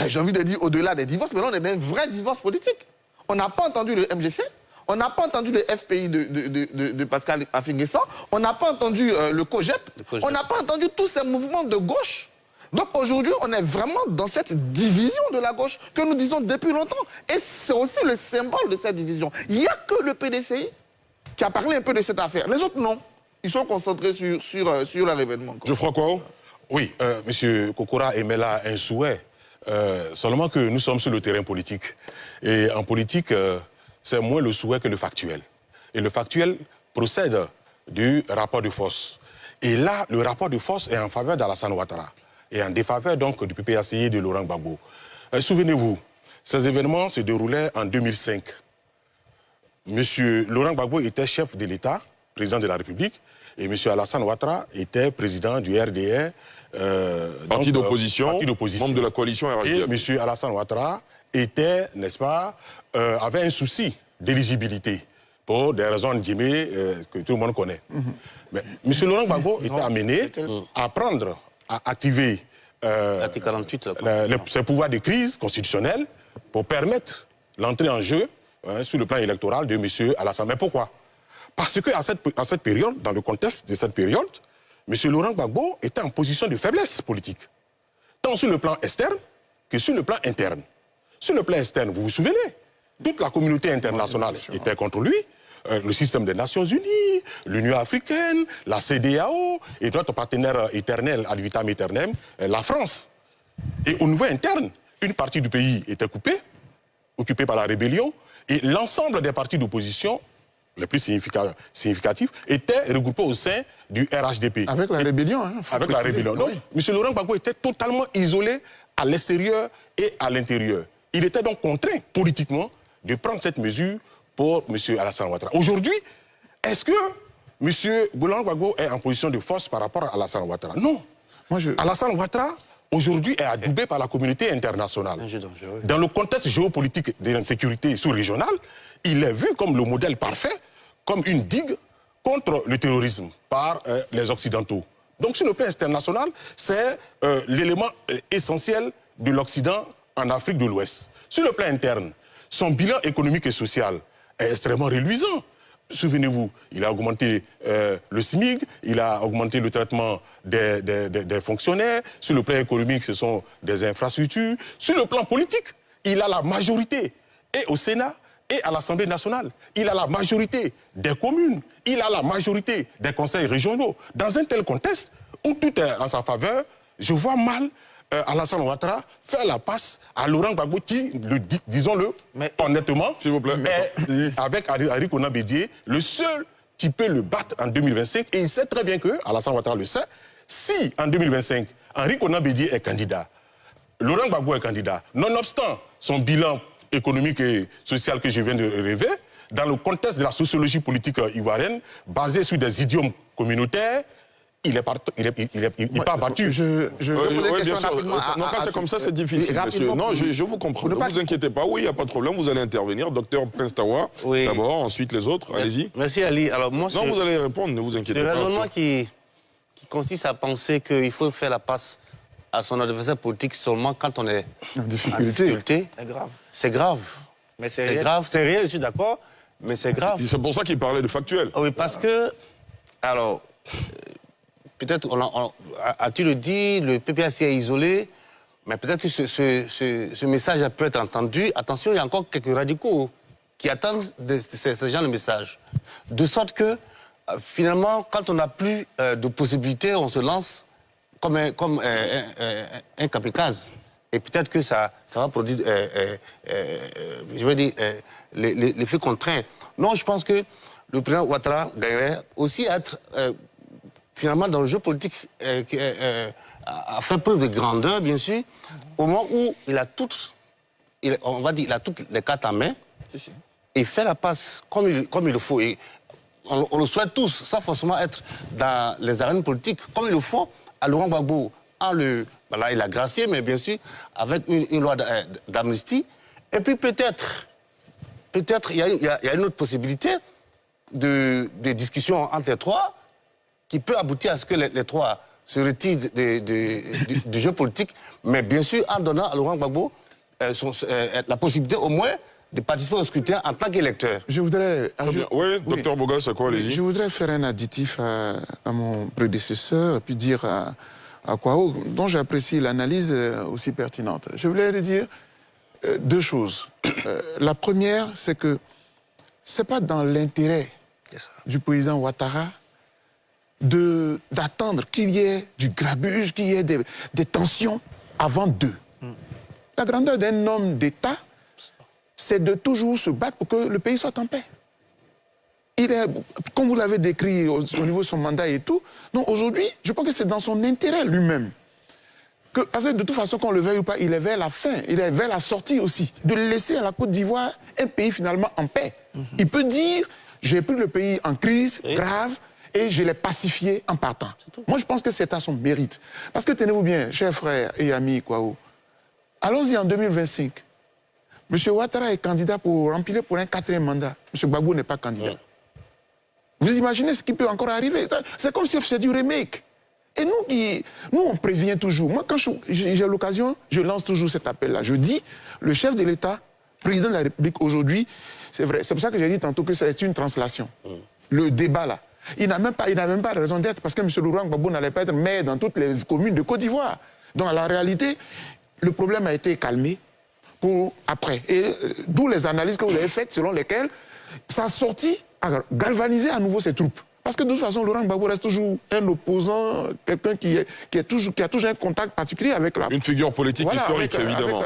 j'ai envie de dire au-delà des divorces, mais là on est dans un vrai divorce politique. On n'a pas entendu le MGC, on n'a pas entendu le FPI de Pascal Affi-N'Guessan, on n'a pas entendu le COGEP, on n'a pas entendu tous ces mouvements de gauche. Donc aujourd'hui, on est vraiment dans cette division de la gauche que nous disons depuis longtemps. Et c'est aussi le symbole de cette division. Il n'y a que le PDCI qui a parlé un peu de cette affaire. Les autres, non. Ils sont concentrés sur leur événement.
Geoffroy Kouaou?
Oui, M. Kokora émet là un souhait. Seulement que nous sommes sur le terrain politique. Et en politique, c'est moins le souhait que le factuel. Et le factuel procède du rapport de force. Et là, le rapport de force est en faveur d'Alassane Ouattara et en défaveur donc du PPACI et de Laurent Gbagbo. Souvenez-vous, ces événements se déroulaient en 2005. M. Laurent Gbagbo était chef de l'État, président de la République, et M. Alassane Ouattara était président du RDR,
parti d'opposition, membre de la coalition RHDP.
Et M. Alassane Ouattara était, n'est-ce pas, avait un souci d'éligibilité pour des raisons que tout le monde connaît. Mais M. Laurent Gbagbo était amené à activer ses pouvoirs de crise constitutionnelle pour permettre l'entrée en jeu sur le plan électoral de M. Alassane. Mais pourquoi? Parce qu'à cette période, dans le contexte de cette période, M. Laurent Gbagbo était en position de faiblesse politique, tant sur le plan externe que sur le plan interne. Sur le plan externe, vous vous souvenez, toute la communauté internationale était contre lui, le système des Nations Unies, l'Union africaine, la CEDEAO et notre partenaire éternel, ad vitam aeternam, la France. Et au niveau interne, une partie du pays était occupée par la rébellion, et l'ensemble des partis d'opposition les plus significatifs étaient regroupés au sein du RHDP.
Avec la rébellion, hein,
avec la rébellion. Donc, M. Laurent Gbagbo était totalement isolé à l'extérieur et à l'intérieur. Il était donc contraint politiquement de prendre cette mesure pour M. Alassane Ouattara. Aujourd'hui, est-ce que M. Laurent Gbagbo est en position de force par rapport à Alassane Ouattara? Non. Alassane Ouattara, aujourd'hui, est adoubé par la communauté internationale. Dans le contexte géopolitique de l'insécurité sous-régionale, il est vu comme le modèle parfait, comme une digue contre le terrorisme par les Occidentaux. Donc sur le plan international, c'est l'élément essentiel de l'Occident en Afrique de l'Ouest. Sur le plan interne, son bilan économique et social est extrêmement reluisant. Souvenez-vous, il a augmenté le SMIC, il a augmenté le traitement des fonctionnaires. Sur le plan économique, ce sont des infrastructures. Sur le plan politique, il a la majorité, et au Sénat, et à l'Assemblée nationale. Il a la majorité des communes, il a la majorité des conseils régionaux. Dans un tel contexte, où tout est en sa faveur, je vois mal Alassane Ouattara faire la passe à Laurent Gbagbo qui, disons-le honnêtement, s'il vous plaît, mais avec Henri Konan Bédié, le seul qui peut le battre en 2025, et il sait très bien que, Alassane Ouattara le sait, si en 2025, Henri Konan Bédié est candidat, Laurent Gbagbo est candidat, nonobstant son bilan économique et social que je viens de rêver, dans le contexte de la sociologie politique ivoirienne, basée sur des idiomes communautaires, il n'est pas battu.
Non, quand c'est comme ça, c'est difficile, monsieur. Non, je vous comprends. Ne vous inquiétez pas. Oui, il n'y a pas de problème. Vous allez intervenir. Docteur Prince Tawa, d'abord, ensuite les autres. Allez-y.
Merci, Ali. Alors, moi,
non, vous allez répondre, ne vous inquiétez pas.
C'est le raisonnement qui consiste à penser qu'il faut faire la passe à son adversaire politique seulement quand on est en difficulté.
C'est grave.
C'est grave.
Mais c'est
grave. C'est réel, je suis d'accord, mais c'est grave.
C'est pour ça qu'il parlait de factuel.
Oui, parce que, alors, peut-être, as-tu le dit, le PPAC est isolé, mais peut-être que ce message peut être entendu. Attention, il y a encore quelques radicaux qui attendent ce genre de message. De sorte que, finalement, quand on n'a plus de possibilités, on se lance comme un kamikaze. Et peut-être que ça va produire, je veux dire, l'effet contraint. Non, je pense que le président Ouattara gagnerait aussi à être, finalement, dans le jeu politique, à faire preuve de grandeur, bien sûr, au moment où il a toutes les cartes en main, et fait la passe comme il le faut. Et on le souhaite tous, sans forcément être dans les arènes politiques, comme il le faut, à Laurent Gbagbo, là, il a gracié, mais bien sûr, avec une loi d'amnistie. Et puis peut-être, il y a une autre possibilité de discussion entre les trois qui peut aboutir à ce que les trois se retirent du jeu politique, mais bien sûr en donnant à Laurent Gbagbo la possibilité au moins de participer au scrutin en tant qu'électeur.
Je voudrais...
Oui, docteur Bogas, c'est quoi, allez-y?
Je voudrais faire un additif à mon prédécesseur, et puis dire à Kwao, dont j'apprécie l'analyse aussi pertinente. Je voulais dire deux choses. La première, c'est que ce n'est pas dans l'intérêt du président Ouattara d'attendre qu'il y ait du grabuge, qu'il y ait des tensions avant d'eux. La grandeur d'un homme d'État, c'est de toujours se battre pour que le pays soit en paix. Il est, comme vous l'avez décrit au niveau de son mandat et tout, donc aujourd'hui, je pense que c'est dans son intérêt lui-même. Parce que de toute façon, qu'on le veuille ou pas, il est vers la fin, il est vers la sortie aussi, de laisser à la Côte d'Ivoire un pays finalement en paix. Il peut dire, j'ai pris le pays en crise grave et je l'ai pacifié en partant. Moi, je pense que c'est à son mérite. Parce que tenez-vous bien, chers frères et amis Kwao, allons-y en 2025. M. Ouattara est candidat pour remplir pour un 4e mandat. M. Gbagbo n'est pas candidat. Vous imaginez ce qui peut encore arriver? C'est comme si c'était du remake. Et nous, on prévient toujours. Moi, quand j'ai l'occasion, je lance toujours cet appel-là. Je dis, le chef de l'État, président de la République aujourd'hui, c'est vrai. C'est pour ça que j'ai dit tantôt que c'est une translation. Le débat, là. Il n'a même pas raison d'être parce que M. Laurent Gbagbo n'allait pas être maire dans toutes les communes de Côte d'Ivoire. Donc, en la réalité, le problème a été calmé pour après. Et d'où les analyses que vous avez faites selon lesquelles ça a sorti à galvaniser à nouveau ses troupes. Parce que de toute façon, Laurent Gbagbo reste toujours un opposant, quelqu'un qui a toujours un contact particulier avec la...
Une figure politique historique, évidemment.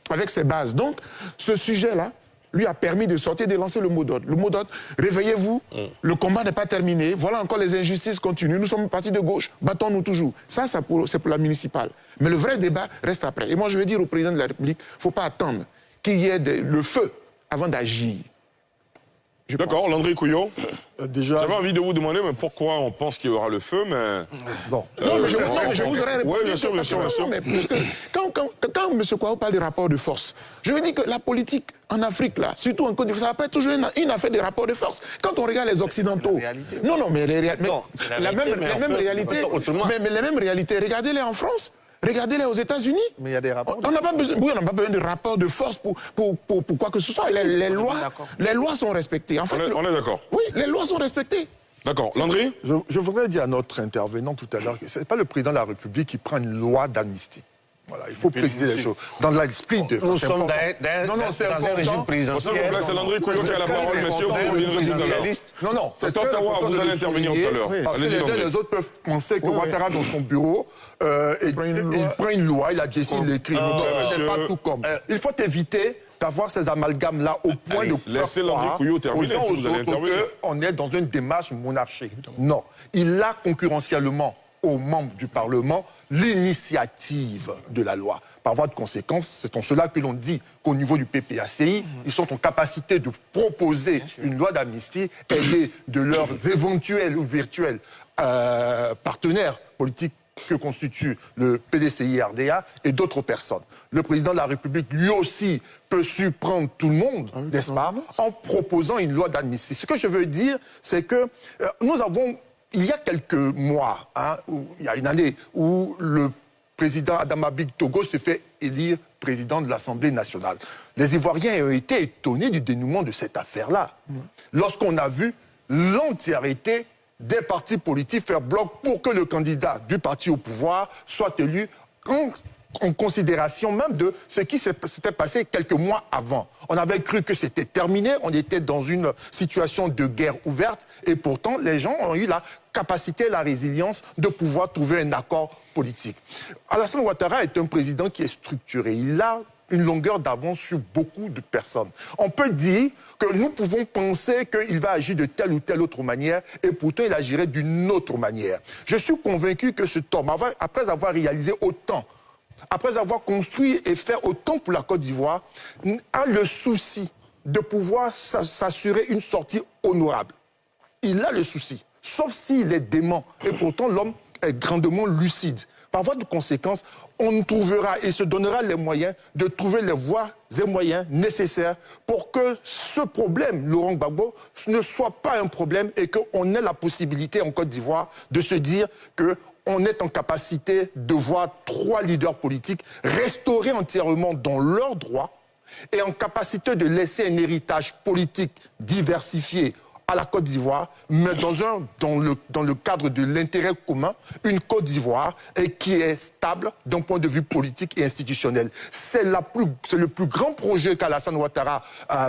Avec ses bases. Donc, ce sujet-là lui a permis de sortir, de lancer le mot d'ordre. Le mot d'ordre, réveillez-vous, le combat n'est pas terminé, voilà encore les injustices continuent, nous sommes partis de gauche, battons-nous toujours. Ça, c'est pour la municipale. Mais le vrai débat reste après. Et moi, je veux dire au président de la République, il ne faut pas attendre qu'il y ait le feu avant d'agir.
D'accord, Landry Couillon.
Déjà...
J'avais envie de vous demander mais pourquoi on pense qu'il y aura le feu, mais...
Bon. Non, mais je vous aurais répondu. Oui, bien sûr. Mais quand M. Kouao parle de rapport de force, je veux dire que la politique en Afrique, là, surtout en Côte d'Ivoire, ça va pas être toujours une affaire de rapport de force. Quand on regarde les Occidentaux... Mais les mêmes réalités, regardez-les en France. Regardez-les aux États-Unis.
Mais il y a des rapports.
On n'a pas besoin de rapport de force pour quoi que ce soit. Les lois sont respectées. En fait,
on est d'accord.
Oui, les lois sont respectées.
D'accord. Landry ?
Je voudrais dire à notre intervenant tout à l'heure que ce n'est pas le président de la République qui prend une loi d'amnistie. Voilà, il faut préciser les choses. Dans l'esprit de...
Nous sommes dans un régime présidentiel.
C'est Landry Couillon qui a la parole, monsieur.
Non, c'est
Ottawa, vous allez intervenir tout à l'heure.
Parce que les uns et les autres peuvent penser que Ouattara, dans son bureau, il prend une loi, il a décidé de l'écrire. Non, ce n'est pas tout comme. Il faut éviter d'avoir ces amalgames-là au point de faire croire aux uns aux autres qu'on est dans une démarche monarchique. Non, il a concurrentiellement aux membres du Parlement l'initiative de la loi. Par voie de conséquence, c'est en cela que l'on dit qu'au niveau du PPACI, ils sont en capacité de proposer une loi d'amnistie aidée de leurs éventuels ou virtuels partenaires politiques que constitue le PDCI-RDA et d'autres personnes. Le président de la République, lui aussi, peut surprendre tout le monde, n'est-ce pas, en proposant une loi d'amnistie. Ce que je veux dire, c'est que nous avons... Il y a quelques mois, il y a une année, où le président Adama Togo se fait élire président de l'Assemblée nationale. Les Ivoiriens ont été étonnés du dénouement de cette affaire-là. Lorsqu'on a vu l'entièreté des partis politiques faire bloc pour que le candidat du parti au pouvoir soit élu en considération même de ce qui s'était passé quelques mois avant. On avait cru que c'était terminé, on était dans une situation de guerre ouverte, et pourtant les gens ont eu la capacité, la résilience de pouvoir trouver un accord politique. Alassane Ouattara est un président qui est structuré. Il a une longueur d'avance sur beaucoup de personnes. On peut dire que nous pouvons penser qu'il va agir de telle ou telle autre manière, et pourtant il agirait d'une autre manière. Je suis convaincu que cet homme, après avoir réalisé autant, après avoir construit et fait autant pour la Côte d'Ivoire, a le souci de pouvoir s'assurer une sortie honorable. Il a le souci, sauf s'il est dément. Et pourtant, l'homme est grandement lucide. Par voie de conséquence, on trouvera et se donnera les moyens de trouver les voies et moyens nécessaires pour que ce problème, Laurent Gbagbo, ne soit pas un problème et qu'on ait la possibilité en Côte d'Ivoire de se dire que on est en capacité de voir 3 leaders politiques restaurés entièrement dans leurs droits et en capacité de laisser un héritage politique diversifié à la Côte d'Ivoire, mais dans le cadre de l'intérêt commun, une Côte d'Ivoire qui est stable d'un point de vue politique et institutionnel. C'est le plus grand projet qu'Alassane Ouattara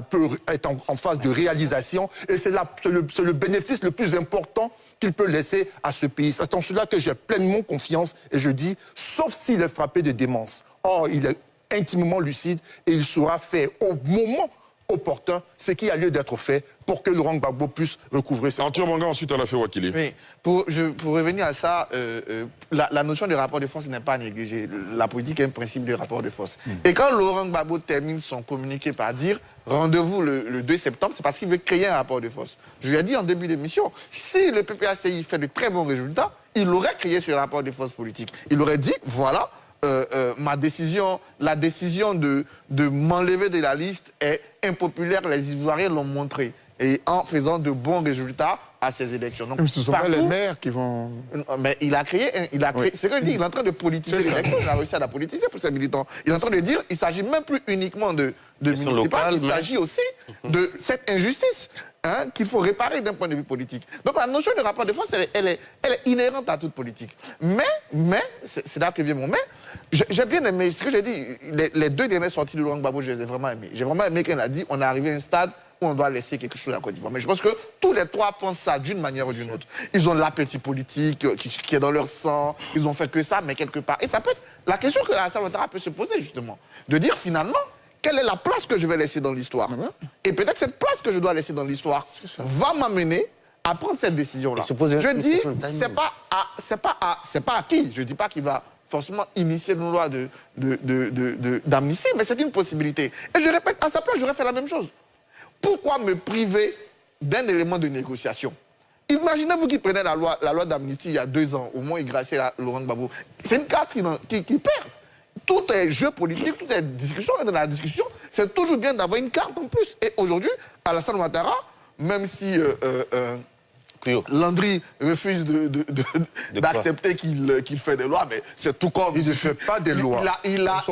peut être en phase de réalisation, et c'est le bénéfice le plus important qu'il peut laisser à ce pays. C'est en cela que j'ai pleinement confiance, et je dis, sauf s'il est frappé de démence. Or, il est intimement lucide et il saura faire au moment opportun ce qui a lieu d'être fait pour que Laurent Gbagbo puisse recouvrer ça.
Arthur Manga, ensuite à la fait Wakili.
Oui, pour revenir à ça, la notion de rapport de force n'est pas négligée. La politique est un principe de rapport de force. Et quand Laurent Gbagbo termine son communiqué par dire rendez-vous le 2 septembre, c'est parce qu'il veut créer un rapport de force. Je lui ai dit en début d'émission, si le PPACI fait de très bons résultats, il aurait créé ce rapport de force politique. Il aurait dit, voilà, la décision de m'enlever de la liste est impopulaire. Les Ivoiriens l'ont montré. Et en faisant de bons résultats à ces élections. Donc,
ce sont pas les maires qui vont...
Mais il a créé... Oui. C'est ce que je dis, il est en train de politiser l'élection. Il a réussi à la politiser pour ses militants. Il est en train de dire qu'il ne s'agit même plus uniquement de municipal, il s'agit aussi de cette injustice qu'il faut réparer d'un point de vue politique. Donc la notion de rapport de force, elle est inhérente à toute politique. Mais c'est là que vient mon mais, j'ai bien aimé ce que j'ai dit, les 2 dernières sorties de Laurent Gbagbo, je les ai vraiment aimées. J'ai vraiment aimé qu'il a dit on est arrivé à un stade où on doit laisser quelque chose à la Côte d'Ivoire. Mais je pense que tous les 3 pensent ça d'une manière ou d'une autre. Ils ont l'appétit politique qui est dans leur sang, ils ont fait que ça, mais quelque part. Et ça peut être la question que Alassane Ouattara peut se poser justement, de dire finalement, quelle est la place que je vais laisser dans l'histoire? Et peut-être cette place que je dois laisser dans l'histoire va m'amener à prendre cette décision-là. Je dis, c'est pas à qui. Je ne dis pas qu'il va forcément initier une loi d'amnistie, mais c'est une possibilité. Et je répète, à sa place, j'aurais fait la même chose. Pourquoi me priver d'un élément de négociation? Imaginez-vous qu'il prenait la loi d'amnistie il y a 2 ans, au moins il graciait Laurent Gbagbo. C'est une carte qui perd. Tout est jeu politique, tout est discussion, et dans la discussion, c'est toujours bien d'avoir une carte en plus. Et aujourd'hui, Alassane Ouattara, même si Landry refuse d'accepter qu'il fait des lois, mais c'est tout comme...
Il ne fait pas des lois.
Il a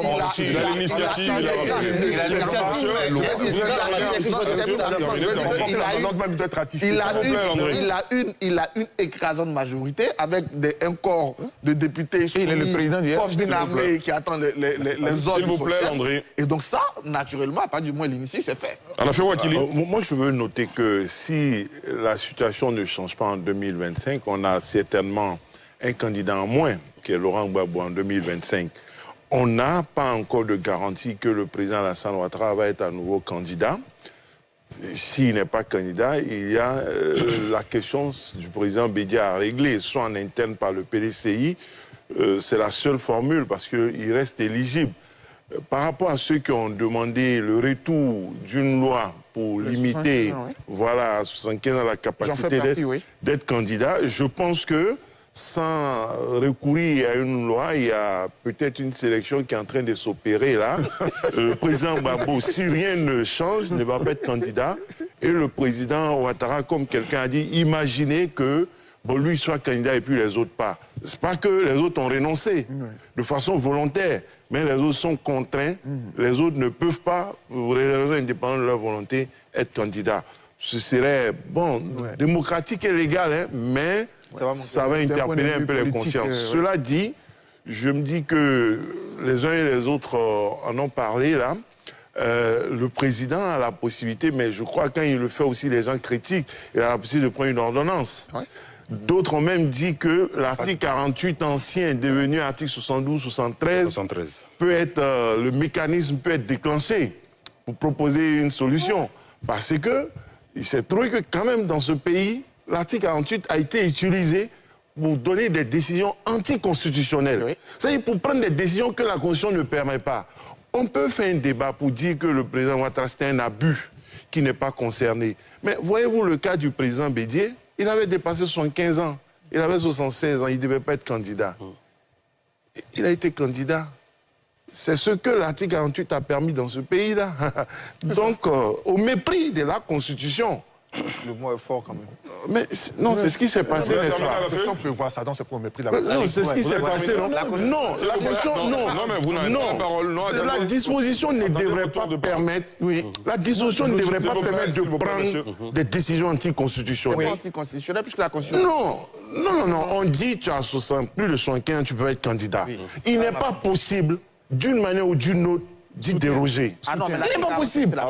l'initiative. Il a une écrasante majorité avec un corps de députés proches d'une armée qui attend les ordres.
S'il vous plaît, Landry.
Et donc ça, naturellement, à partir du moment où l'initiative, c'est fait.
Moi, je veux noter que si la situation ne change pas en 2025, on a certainement un candidat en moins, qui est Laurent Gbagbo en 2025. On n'a pas encore de garantie que le président Alassane Ouattara va être à nouveau candidat. S'il n'est pas candidat, il y a la question du président Bédié à régler, soit en interne par le PDCI, c'est la seule formule parce qu'il reste éligible. Par rapport à ceux qui ont demandé le retour d'une loi pour limiter voilà, à 75 ans la capacité d'être candidat, je pense que sans recourir à une loi, il y a peut-être une sélection qui est en train de s'opérer là. Le président Gbagbo, si rien ne change, ne va pas être candidat. Et le président Ouattara, comme quelqu'un a dit, imaginez que lui soit candidat et puis les autres pas. C'est pas que les autres ont renoncé de façon volontaire, mais les autres sont contraints. Les autres ne peuvent pas, pour des raisons indépendantes de leur volonté, être candidats. Ce serait, démocratique et légal, hein, mais ça va interpeller un peu les consciences. Cela dit, je me dis que les uns et les autres en ont parlé là. Le président a la possibilité, mais je crois que quand il le fait aussi, les gens critiquent, il a la possibilité de prendre une ordonnance. D'autres ont même dit que l'article 48 ancien, devenu article 72, 73, peut être, le mécanisme peut être déclenché pour proposer une solution. Parce que il s'est trouvé que quand même dans ce pays, l'article 48 a été utilisé pour donner des décisions anticonstitutionnelles. C'est-à-dire pour prendre des décisions que la Constitution ne permet pas. On peut faire un débat pour dire que le président Ouattara, c'est un abus qui n'est pas concerné. Mais voyez-vous le cas du président Bédié, il avait dépassé 75 ans, il avait 76 ans, il ne devait pas être candidat. Il a été candidat. C'est ce que l'article 48 a permis dans ce pays-là. Donc, au mépris de la Constitution.
Le mot est fort quand même.
Mais non, c'est ce qui s'est passé, n'est-ce pas?
On peut voir ça dans ce mépris de la
Non, c'est ce qui s'est passé, non? Non, la question, non. La disposition ne devrait pas permettre, la disposition ne devrait pas permettre de prendre des décisions anticonstitutionnelles.
Anticonstitutionnelles, puisque la Constitution...
Non, on dit tu as plus de 75, tu peux être candidat. Il n'est pas possible, d'une manière ou d'une autre, d'y déroger. Il n'est pas possible.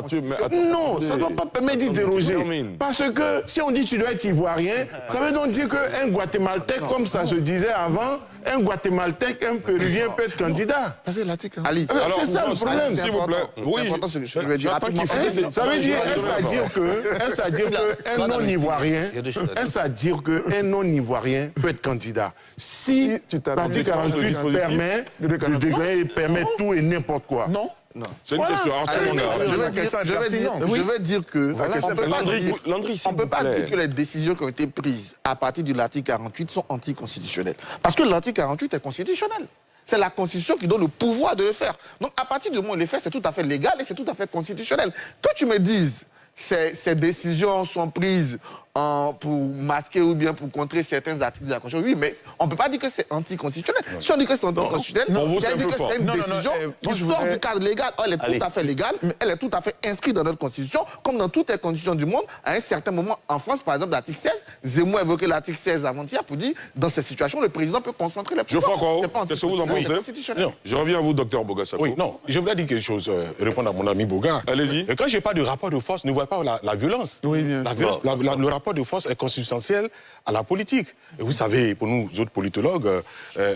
Non, ça ne doit pas permettre d'y déroger. Parce que si on dit tu dois être ivoirien, ça veut donc dire qu'un Guatémaltèque, comme ça se disait avant, un Guatémaltèque, un Péruvien peut être candidat.
C'est l'article.
Ali,
c'est ça le problème.
S'il vous plaît.
Oui, je vais dire rapidement.
Ça veut dire, est-ce à dire qu'un non-ivoirien, peut être candidat? Si l'article 48 permet tout et n'importe quoi.
Non.
C'est une question.
Je vais dire que on ne peut pas dire que les décisions qui ont été prises à partir de l'article 48 sont anticonstitutionnelles. Parce que l'article 48 est constitutionnel. C'est la Constitution qui donne le pouvoir de le faire. Donc, à partir du moment où il le fait, c'est tout à fait légal et c'est tout à fait constitutionnel. Que tu me dises, ces décisions sont prises pour masquer ou bien pour contrer certains articles de la Constitution. Oui, mais on ne peut pas dire que c'est anticonstitutionnel. Si on dit que c'est anticonstitutionnel, c'est dire que c'est une décision qui sort du cadre légal. Elle est tout à fait légale, mais elle est tout à fait inscrite dans notre Constitution, comme dans toutes les constitutions du monde. À un certain moment, en France, par exemple, l'article 16, Zemmour a évoqué l'article 16 avant-hier pour dire, dans ces situations, le président peut concentrer les pouvoirs.
Geoffroy Akwaho, qu'est-ce que vous en pensez? Je reviens à vous, docteur Boga Sako.
Oui, non, je voulais dire quelque chose, répondre à mon ami Boga.
Allez-y.
Quand je parle de rapport de force, ne voyez pas la violence.
Oui, bien sûr.
Le rapport de force est consubstantiel à la politique. Et vous savez, pour nous autres politologues,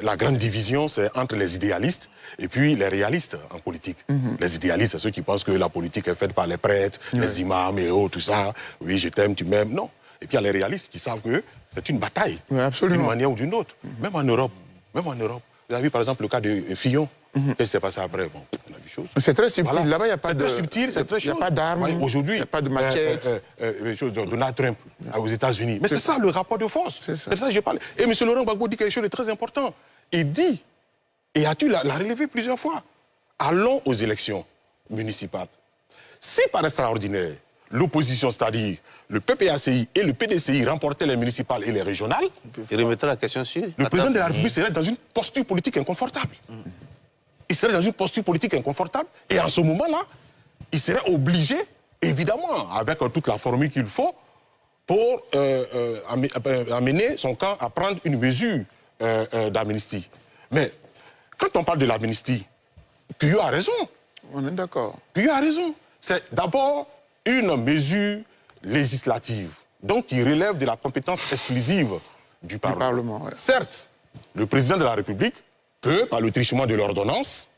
la grande division, c'est entre les idéalistes et puis les réalistes en politique. Les idéalistes, c'est ceux qui pensent que la politique est faite par les prêtres, les imams et autres, tout ça. Oui, je t'aime, tu m'aimes. Non. Et puis il y a les réalistes qui savent que c'est une bataille, d'une manière ou d'une autre. Même en Europe. Vous avez vu par exemple le cas de Fillon. Qu'est-ce qui s'est passé après? Bon, on a vu chose.
C'est très subtil. Voilà. Là-bas, il n'y a pas de...
C'est très subtil, c'est très chaud.
Il n'y a pas d'armes,
aujourd'hui,
il n'y a pas de machettes.
Donald Trump aux États-Unis. Mais c'est ça le rapport de force. C'est ça que je parle. Et M. Laurent Gbagbo dit quelque chose de très important. Il dit, et as-tu l'a relevé plusieurs fois, allons aux élections municipales. Si par extraordinaire, l'opposition, c'est-à-dire le PPACI et le PDCI remportaient les municipales et les régionales,
il remettrait la question sur
le président de la République serait dans une posture politique inconfortable. Il serait dans une posture politique inconfortable et en ce moment-là, il serait obligé, évidemment, avec toute la formule qu'il faut, pour amener son camp à prendre une mesure d'amnistie. Mais quand on parle de l'amnistie, Cueillot a raison.
On est d'accord.
Cueillot a raison. C'est d'abord une mesure législative, donc qui relève de la compétence exclusive du Parlement. Ouais. Certes, le président de la République peut, par le truchement de l'ordonnance,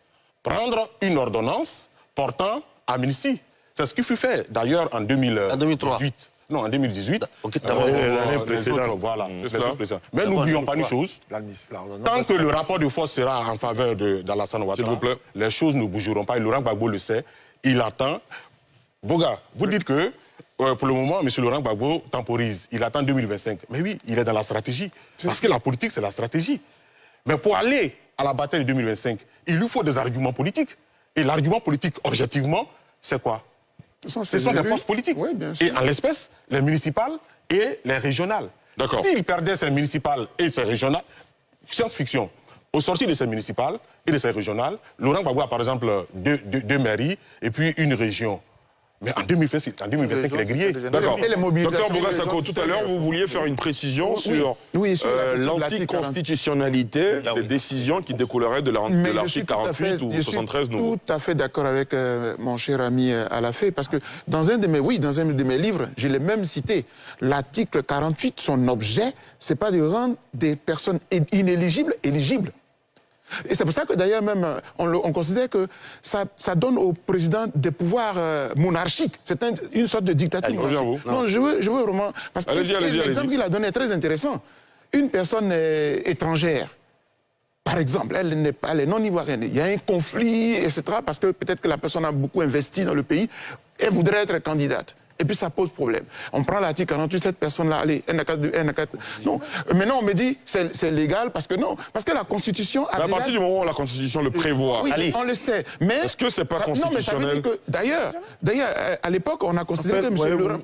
prendre une ordonnance portant amnistie. C'est ce qui fut fait, d'ailleurs, en 2018. Non, en 2018. L'année précédente. Voilà. Mais n'oublions pas une chose. Tant que le rapport de force sera en faveur d'Alassane Ouattara, les choses ne bougeront pas. Et Laurent Gbagbo le sait. Il attend. Boga, vous dites que, pour le moment, M. Laurent Gbagbo temporise. Il attend 2025. Mais oui, il est dans la stratégie. Parce que la politique, c'est la stratégie. Mais pour aller à la bataille de 2025, il lui faut des arguments politiques. Et l'argument politique, objectivement, c'est quoi? Ce sont des postes politiques. Oui, et en l'espèce, les municipales et les régionales.
D'accord.
S'il perdait ces municipales et ces régionales, science-fiction, au sortir de ces municipales et de ces régionales, Laurent Gbagbo a par exemple deux mairies et puis une région. Mais en 2025, il est grillé.
D'accord. Docteur Boga Sako, tout à l'heure, vous vouliez faire une précision sur l'anticonstitutionnalité des décisions qui découleraient de l'article 48 ou 73 nouveau.
Je suis tout à fait d'accord avec mon cher ami Alafé, parce que dans un de mes livres, je l'ai même cité, l'article 48, son objet, c'est pas de rendre des personnes inéligibles éligibles. Et c'est pour ça que d'ailleurs même, on considère que ça donne au président des pouvoirs monarchiques. C'est une sorte de dictature. Non, je veux vraiment... Parce que l'exemple qu'il a donné est très intéressant. Une personne étrangère, par exemple, elle est non ivoirienne. Il y a un conflit, etc. Parce que peut-être que la personne a beaucoup investi dans le pays. Elle voudrait être candidate. Et puis ça pose problème. On prend l'article 48, cette personne-là, allez, non. Maintenant, on me dit c'est légal parce que non. Parce que la Constitution a
à partir du moment où la Constitution le prévoit.
Oui, on le sait. Mais
est-ce que c'est pas constitutionnel?
Non, mais ça veut dire que, d'ailleurs, à l'époque, on a considéré que M. Laurent...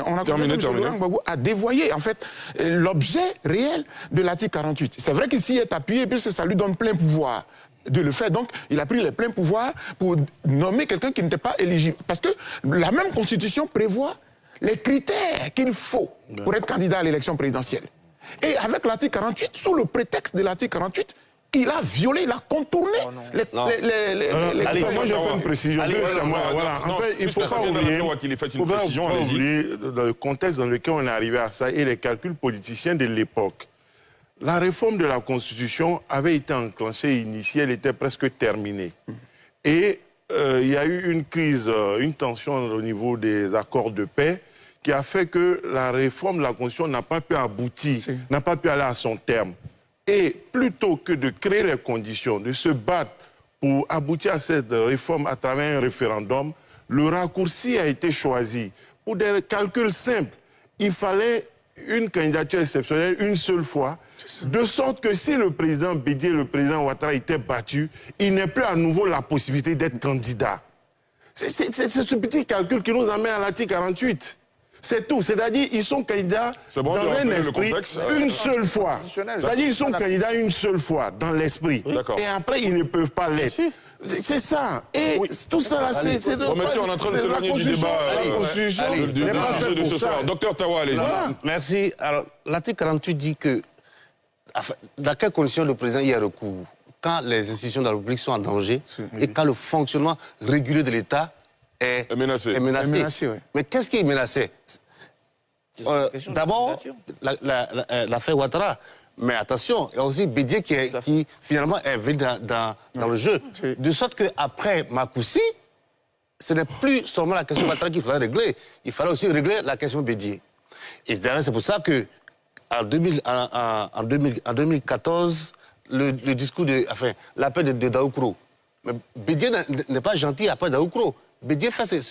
on a considéré que M. Laurent Gbagbo a dévoyé, en fait, l'objet réel de l'article 48. C'est vrai qu'ici, il est appuyé puisque ça lui donne plein pouvoir de le faire. Donc, il a pris les pleins pouvoirs pour nommer quelqu'un qui n'était pas éligible. Parce que la même Constitution prévoit les critères qu'il faut pour être candidat à l'élection présidentielle. Et avec l'article 48, sous le prétexte de l'article 48, il a violé, il a contourné les...
Moi, je fais une précision. En fait, il ne faut pas oublier, dans le contexte dans lequel on est arrivé à ça et les calculs politiciens de l'époque. La réforme de la Constitution avait été enclenchée, initiée, elle était presque terminée. Et il y a eu une crise, une tension au niveau des accords de paix qui a fait que la réforme de la Constitution n'a pas pu aboutir, n'a pas pu aller à son terme. Et plutôt que de créer les conditions, de se battre pour aboutir à cette réforme à travers un référendum, le raccourci a été choisi. Pour des calculs simples, il fallait une candidature exceptionnelle une seule fois, de sorte que si le président Bédié et le président Ouattara étaient battus, il n'est plus à nouveau la possibilité d'être candidat. C'est ce petit calcul qui nous amène à l'article 48. C'est tout. C'est-à-dire qu'ils sont candidats dans un esprit une seule fois. C'est-à-dire qu'ils sont candidats une seule fois dans l'esprit. Et après, ils ne peuvent pas l'être. C'est ça. Et tout ça, là, c'est...
Monsieur, on est en train de s'éloigner du débat.
La Constitution n'est pas faite pour ça.
Docteur Tawa, allez-y.
Merci. Alors, l'article 48 dit que dans quelles conditions le président y a recours? Quand les institutions de la République sont en danger et quand le fonctionnement régulier de l'État est menacé. Mais qu'est-ce qui est menacé? D'abord, l'affaire Ouattara. Mais attention, il y a aussi Bédié qui finalement est venu dans le jeu. De sorte qu'après Makoussi, ce n'est plus seulement la question Ouattara qu'il fallait régler. Il fallait aussi régler la question Bédié. Et d'ailleurs, c'est pour ça que en 2014, le discours l'appel de Daoukro. Mais Bédié n'est pas gentil après Daoukro. Bédié fait
il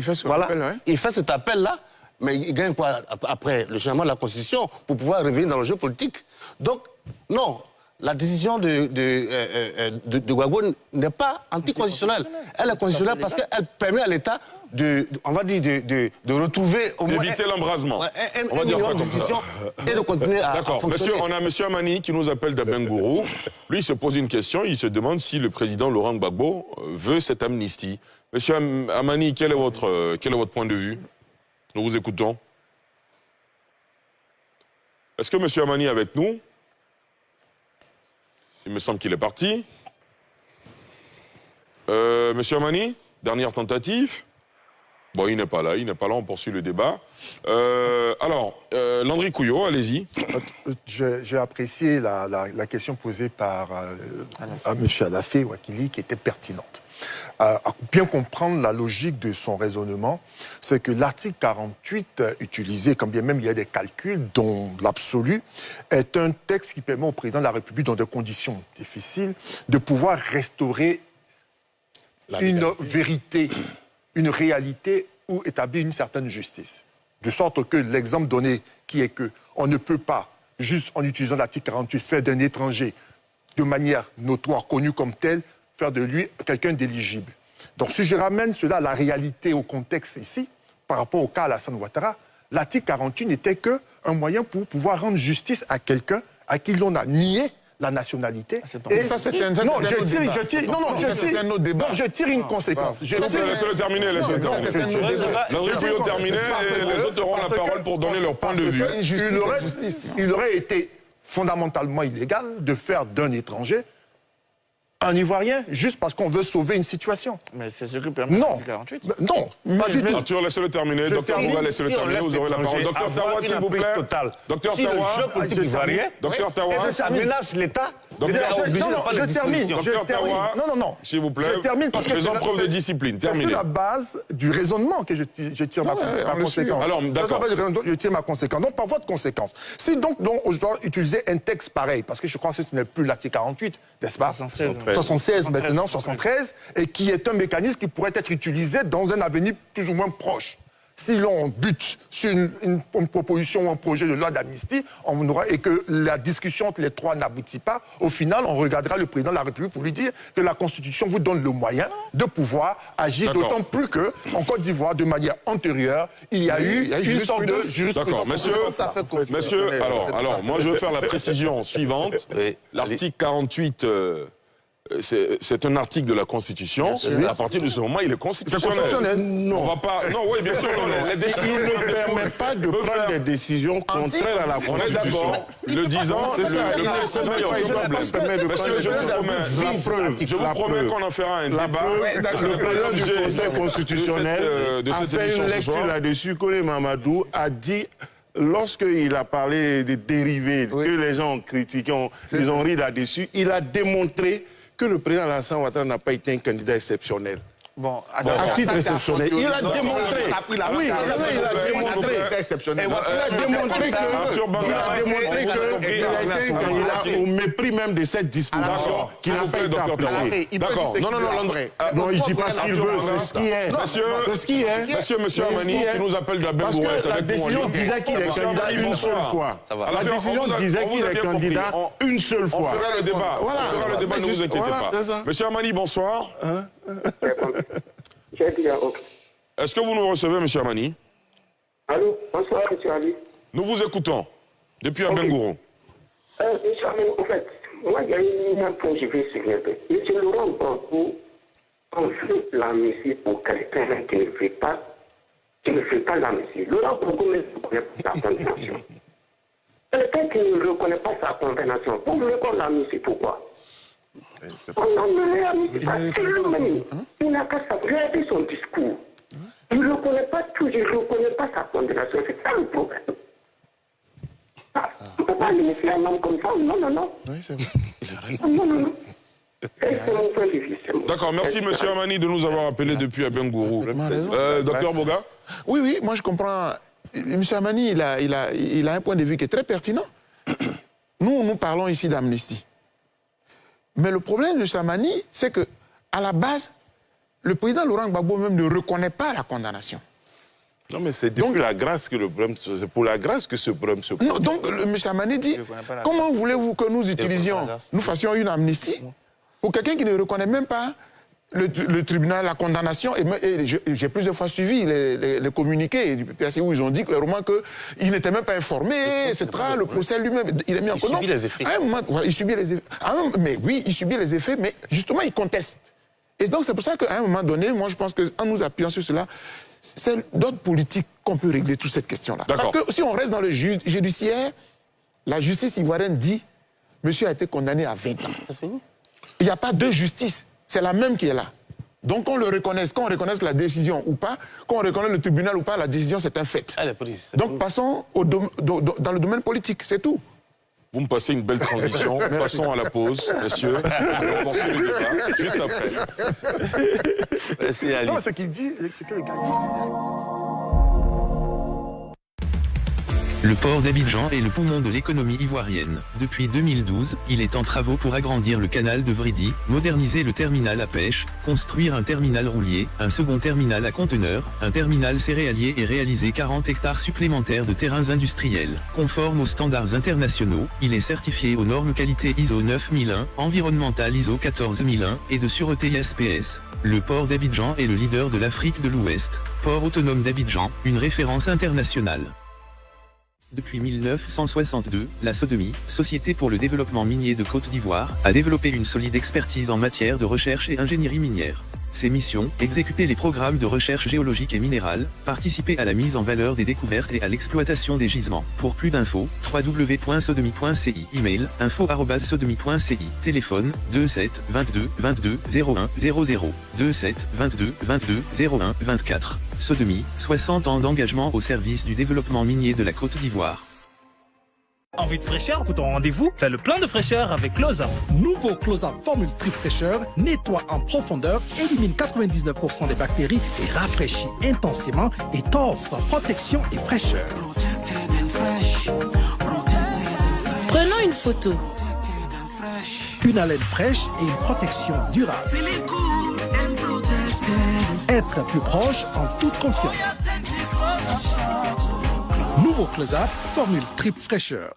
fait ce rappel, hein?
Il fait cet appel-là, mais il gagne quoi après le changement de la Constitution pour pouvoir revenir dans le jeu politique. Donc, non, la décision de Gbagbo n'est pas anticonstitutionnelle. Elle est constitutionnelle parce qu'elle permet à l'État de retrouver au moins...
D'éviter l'embrasement. On va dire ça comme ça.
Et de continuer à fonctionner.
On a M. Amani qui nous appelle d'Abengourou. Lui, il se pose une question. Il se demande si le président Laurent Gbagbo veut cette amnistie. M. Amani, quel est votre point de vue? Nous vous écoutons. Est-ce que M. Amani est avec nous? Il me semble qu'il est parti. M. Amani, dernière tentative. Bon, il n'est pas là, on poursuit le débat. Alors, Landry Couillot, allez-y.
J'ai apprécié la question posée par M. Alafé Wakili, qui était pertinente. À bien comprendre la logique de son raisonnement, c'est que l'article 48 utilisé, quand bien même il y a des calculs, dont l'absolu, est un texte qui permet au président de la République, dans des conditions difficiles, de pouvoir restaurer une vérité, une réalité ou établir une certaine justice. De sorte que l'exemple donné, qui est qu'on ne peut pas, juste en utilisant l'article 48, faire d'un étranger, de manière notoire, connu comme tel, faire de lui quelqu'un d'éligible. Donc si je ramène cela à la réalité, au contexte ici, par rapport au cas Alassane Ouattara, l'article 48 n'était qu'un moyen pour pouvoir rendre justice à quelqu'un à qui l'on a nié la nationalité.
Ça, c'est un autre débat.
Je tire une conséquence.
Laissez-le terminer. Landry Couillot terminait et les autres auront la parole pour donner leur point de vue.
Il aurait été fondamentalement illégal de faire d'un étranger un Ivoirien, juste parce qu'on veut sauver une situation.
Mais c'est ce que permet l'article 48.
Non, pas du tout.
Arthur, laissez-le terminer. Docteur Bouga, laissez-le terminer. Vous aurez la parole. Docteur Tawa, s'il vous plaît. Docteur Tawa.
Le jeu politique ivoirien,
Docteur Tawa.
ça menace l'État.
Docteur Tawa.
Non.
S'il vous plaît.
Je termine parce que
faisons preuve de discipline.
C'est sur la base du raisonnement que je tire ma conséquence.
Alors, d'accord.
Je tire ma conséquence. Donc, par votre conséquence. Si donc je dois utiliser un texte pareil, parce que je crois que ce n'est plus l'article 48, n'est-ce pas? 76 maintenant, 73, et qui est un mécanisme qui pourrait être utilisé dans un avenir plus ou moins proche. Si l'on bute sur une proposition ou un projet de loi d'amnistie, et que la discussion entre les trois n'aboutit pas, au final, on regardera le président de la République pour lui dire que la Constitution vous donne le moyen de pouvoir agir, d'autant plus qu'en Côte d'Ivoire, de manière antérieure, il y a eu une sorte de jurisprudence.
D'accord, messieurs, alors, moi je veux faire la précision suivante. L'article 48... c'est un article de la Constitution. À partir de ce moment, il est constitutionnel.
Non.
On va pas. Non, oui, bien sûr.
Il ne permet pas de prendre des décisions contraires à la Constitution.
Le disant, le précisant, il y a aucun problème. Monsieur, je vous promets qu'on en fera un débat.
Le président du Conseil constitutionnel a fait une lecture là-dessus. Kone Mamadou a dit, lorsqu'il a parlé des dérivés que les gens ont critiqués, ils ont ri là-dessus, il a démontré que le président Alassane Ouattara n'a pas été un candidat exceptionnel.
Bon,
à titre exceptionnel. Il a démontré.
Il a démontré exceptionnel.
Il a démontré qu'il a été un candidat au mépris même de cette disposition qu'il n'a pas été appliquée.
D'accord. Non,
non, il dit pas ce qu'il veut, c'est ce qui est. C'est ce qui est.
Monsieur Amani, qui nous appelle de la
Parce que la décision disait qu'il est candidat une seule fois. La décision disait qu'il est candidat une seule fois.
On fera le débat. On fera le débat, ne vous inquiétez pas. Monsieur Amani, bonsoir. Est-ce que vous nous recevez, monsieur Amani?
Allô, bonsoir, monsieur Ali.
Nous vous écoutons, depuis Abengourou.
Monsieur Amani, en fait, moi, il y a un point que je vais souligner. Monsieur Laurent Gbagbo, on fait l'amnistie pour quelqu'un qui ne fait pas l'amnistie. Laurent Gbagbo ne reconnaît pas sa condamnation. Quelqu'un qui ne reconnaît pas sa condamnation, vous voulez qu'on l'amnistie, pourquoi? On a mené l'amnistie parce que lui-même, il n'a qu'à regarder son discours. Il ne reconnaît pas tout, il ne reconnaît pas sa condamnation. C'est ça le problème. On ne peut pas limiter un homme comme ça. Non.
Oui, c'est vrai. Il a raison.
Non. C'est mon point de vue.
D'accord, merci monsieur Amani de nous avoir appelé depuis Abengourou. Docteur Boga?
Oui, moi je comprends. Monsieur Amani, il a un point de vue qui est très pertinent. Nous parlons ici d'amnistie. Mais le problème de monsieur Amani, c'est qu'à la base, le président Laurent Gbagbo même ne reconnaît pas la condamnation.
Non, mais c'est depuis la grâce que le problème, c'est pour la grâce que ce problème se pose.
Non, donc, M. Amani dit, comment voulez-vous que nous utilisions, nous fassions une amnistie pour quelqu'un qui ne reconnaît même pas le tribunal, la condamnation, et j'ai plusieurs fois suivi les communiqués du PPAC où ils ont dit clairement qu'il n'était même pas informé, etc. Le procès lui-même, il est mis en cause.
Il subit les effets.
À un moment, voilà, il subit les effets. Mais oui, il subit les effets, mais justement, il conteste. Et donc, c'est pour ça qu'à un moment donné, moi, je pense qu'en nous appuyant sur cela, c'est d'autres politiques qu'on peut régler toute cette question-là. Parce que si on reste dans le judiciaire, la justice ivoirienne dit monsieur a été condamné à 20 ans. Il n'y a pas deux justices. C'est la même qui est là. Donc qu'on le reconnaisse, qu'on reconnaisse la décision ou pas, qu'on reconnaisse le tribunal ou pas, la décision c'est un fait. Donc passons dans le domaine politique, c'est tout.
Vous me passez une belle transition. Passons à la pause, messieurs. On poursuit le débat juste après.
Merci, Ali. Non, ce qu'il dit, c'est que les gars disent.
Le port d'Abidjan est le poumon de l'économie ivoirienne. Depuis 2012, il est en travaux pour agrandir le canal de Vridi, moderniser le terminal à pêche, construire un terminal roulier, un second terminal à conteneurs, un terminal céréalier et réaliser 40 hectares supplémentaires de terrains industriels. Conforme aux standards internationaux, il est certifié aux normes qualité ISO 9001, environnemental ISO 14001 et de sûreté SPS. Le port d'Abidjan est le leader de l'Afrique de l'Ouest. Port autonome d'Abidjan, une référence internationale. Depuis 1962, la Sodomy, Société pour le développement minier de Côte d'Ivoire, a développé une solide expertise en matière de recherche et ingénierie minière. Ses missions, exécuter les programmes de recherche géologique et minérale, participer à la mise en valeur des découvertes et à l'exploitation des gisements. Pour plus d'infos, www.sodomy.ci. Email, info@sodomy.ci. Téléphone, 27 22 22 01 00. 27 22 22 01 24. Sodomy, 60 ans d'engagement au service du développement minier de la Côte d'Ivoire.
Envie de fraîcheur pour ton rendez-vous? Fais le plein de fraîcheur avec Close-Up.
Nouveau Close-Up Formule Trip Fraîcheur nettoie en profondeur, élimine 99% des bactéries et rafraîchit intensément et t'offre protection et fraîcheur.
Prenons une photo.
Une haleine fraîche et une protection durable. Être plus proche en toute confiance. Nouveau Close-Up Formule Trip Fraîcheur.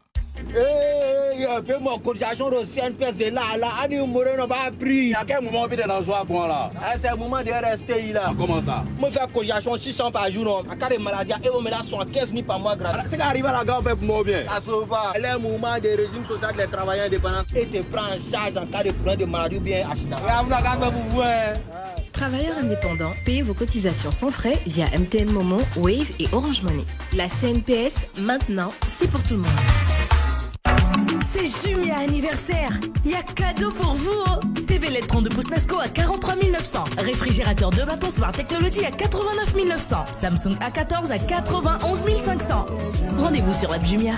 Mon cotisation de CNPS de là, Annie Moreno va pris. À quel moment on peut dans joie quoi là? C'est le moment de rester là. Comment ça? Moi faire cotisation 600 par jour, en cas de maladie, et on me la 75 000 par mois gratuit. C'est qu'arrive à la gare, on fait pour moi bien. Ça se va. C'est le moment de régime social des travailleurs indépendants et te prend en charge en cas de problème de maladie ou bien accident.
Travailleurs indépendants, payez vos cotisations sans frais via MTN Momo, Wave et Orange Money. La CNPS, maintenant, c'est pour tout le monde.
C'est Jumia anniversaire. Il y a cadeau pour vous. TV LED 32 pouces Nasco à 43 900. Réfrigérateur 2 bâtons Smart Technology à 89 900. Samsung A14 à 91 500. Rendez-vous sur l'app Jumia.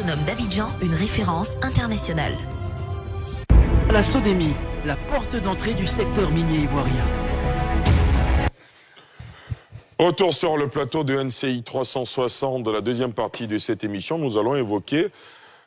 autonome d'Abidjan, une référence internationale.
La Sodemi, la porte d'entrée du secteur minier ivoirien.
Retour sur le plateau de NCI 360 de la deuxième partie de cette émission. Nous allons évoquer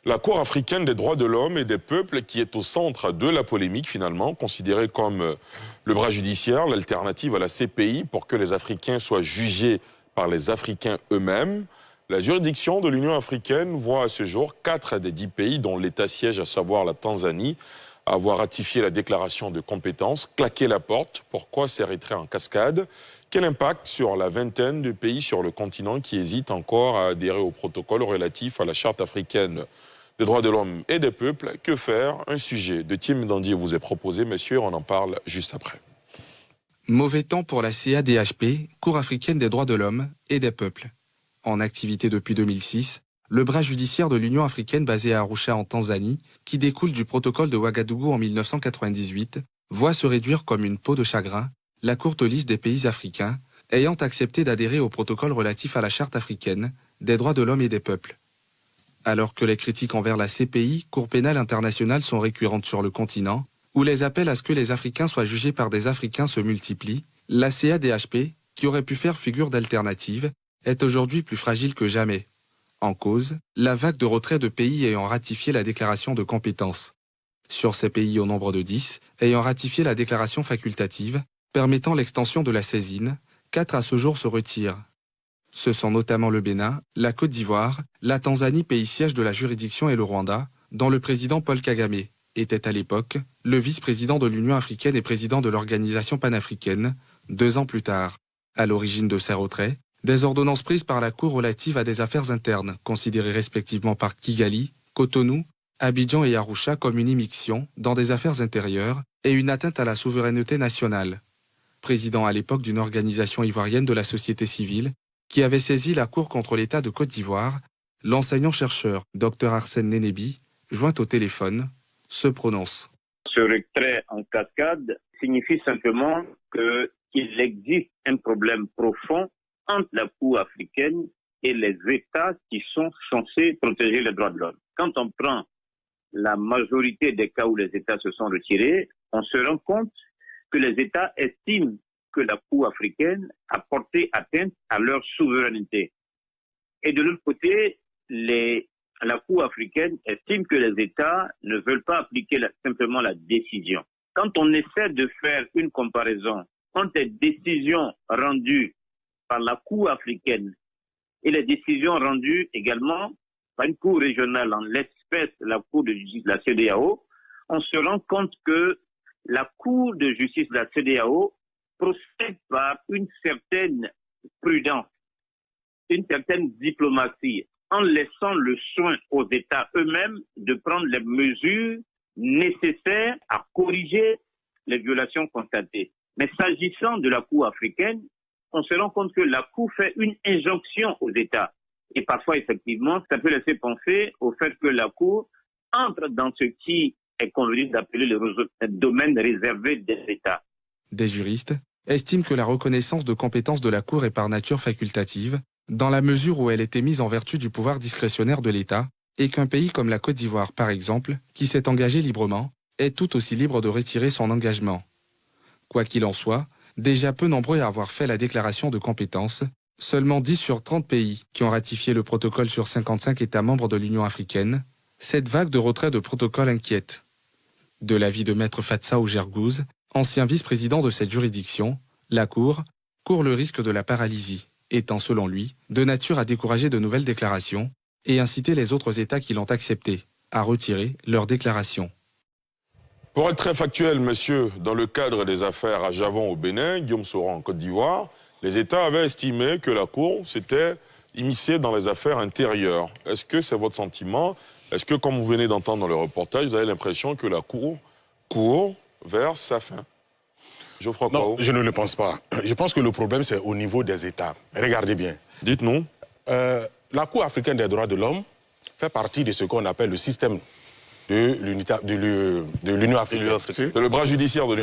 la Cour africaine des droits de l'homme et des peuples qui est au centre de la polémique finalement, considérée comme le bras judiciaire, l'alternative à la CPI pour que les Africains soient jugés par les Africains eux-mêmes. La juridiction de l'Union africaine voit à ce jour 4 des 10 pays dont l'État siège, à savoir la Tanzanie, avoir ratifié la déclaration de compétences, claqué la porte. Pourquoi s'arrêterait en cascade? Quel impact sur la vingtaine de pays sur le continent qui hésitent encore à adhérer au protocole relatif à la Charte africaine des droits de l'homme et des peuples? Que faire? Un sujet de Tim Dandier vous est proposé, messieurs, on en parle juste après.
Mauvais temps pour la CADHP, Cour africaine des droits de l'homme et des peuples. En activité depuis 2006, le bras judiciaire de l'Union africaine basé à Arusha en Tanzanie, qui découle du protocole de Ouagadougou en 1998, voit se réduire comme une peau de chagrin la courte liste des pays africains ayant accepté d'adhérer au protocole relatif à la Charte africaine des droits de l'homme et des peuples. Alors que les critiques envers la CPI, Cour pénale internationale, sont récurrentes sur le continent, où les appels à ce que les Africains soient jugés par des Africains se multiplient, la CADHP, qui aurait pu faire figure d'alternative, est aujourd'hui plus fragile que jamais. En cause, la vague de retrait de pays ayant ratifié la déclaration de compétences. Sur ces pays au nombre de 10, ayant ratifié la déclaration facultative, permettant l'extension de la saisine, 4 à ce jour se retirent. Ce sont notamment le Bénin, la Côte d'Ivoire, la Tanzanie, pays siège de la juridiction, et le Rwanda, dont le président Paul Kagame était à l'époque le vice-président de l'Union africaine et président de l'Organisation panafricaine, 2 ans plus tard. À l'origine de ces retraits, des ordonnances prises par la Cour relatives à des affaires internes, considérées respectivement par Kigali, Cotonou, Abidjan et Arusha comme une immixtion dans des affaires intérieures et une atteinte à la souveraineté nationale. Président à l'époque d'une organisation ivoirienne de la société civile qui avait saisi la Cour contre l'État de Côte d'Ivoire, l'enseignant-chercheur Dr Arsène Nénébi, joint au téléphone, se prononce.
Ce retrait en cascade signifie simplement qu'il existe un problème profond entre la Cour africaine et les États qui sont censés protéger les droits de l'homme. Quand on prend la majorité des cas où les États se sont retirés, on se rend compte que les États estiment que la Cour africaine a porté atteinte à leur souveraineté. Et de l'autre côté, la Cour africaine estime que les États ne veulent pas appliquer simplement la décision. Quand on essaie de faire une comparaison entre les décisions rendues par la Cour africaine et les décisions rendues également par une Cour régionale, en l'espèce la Cour de justice de la CEDEAO, on se rend compte que la Cour de justice de la CEDEAO procède par une certaine prudence, une certaine diplomatie, en laissant le soin aux États eux-mêmes de prendre les mesures nécessaires à corriger les violations constatées. Mais s'agissant de la Cour africaine, on se rend compte que la Cour fait une injonction aux États. Et parfois, effectivement, ça peut laisser penser au fait que la Cour entre dans ce qui est convenu d'appeler le domaine réservé des États.
Des juristes estiment que la reconnaissance de compétences de la Cour est par nature facultative, dans la mesure où elle était mise en vertu du pouvoir discrétionnaire de l'État, et qu'un pays comme la Côte d'Ivoire, par exemple, qui s'est engagé librement, est tout aussi libre de retirer son engagement. Quoi qu'il en soit, déjà peu nombreux à avoir fait la déclaration de compétences, seulement 10 sur 30 pays qui ont ratifié le protocole sur 55 États membres de l'Union africaine, cette vague de retrait de protocole inquiète. De l'avis de Maître Fatsa Ougergouz, ancien vice-président de cette juridiction, la Cour court le risque de la paralysie, étant selon lui de nature à décourager de nouvelles déclarations et inciter les autres États qui l'ont accepté à retirer leurs déclarations.
Pour être très factuel, monsieur, dans le cadre des affaires à Javon au Bénin, Guillaume Soro en Côte d'Ivoire, les États avaient estimé que la Cour s'était immiscée dans les affaires intérieures. Est-ce que c'est votre sentiment? Est-ce que, comme vous venez d'entendre dans le reportage, vous avez l'impression que la Cour court vers sa fin? Geoffroy Kao.
Non, je ne le pense pas. Je pense que le problème, c'est au niveau des États. Regardez bien.
Dites-nous.
La Cour africaine des droits de l'homme fait partie de ce qu'on appelle le système de l'Union africaine.
C'est le bras judiciaire de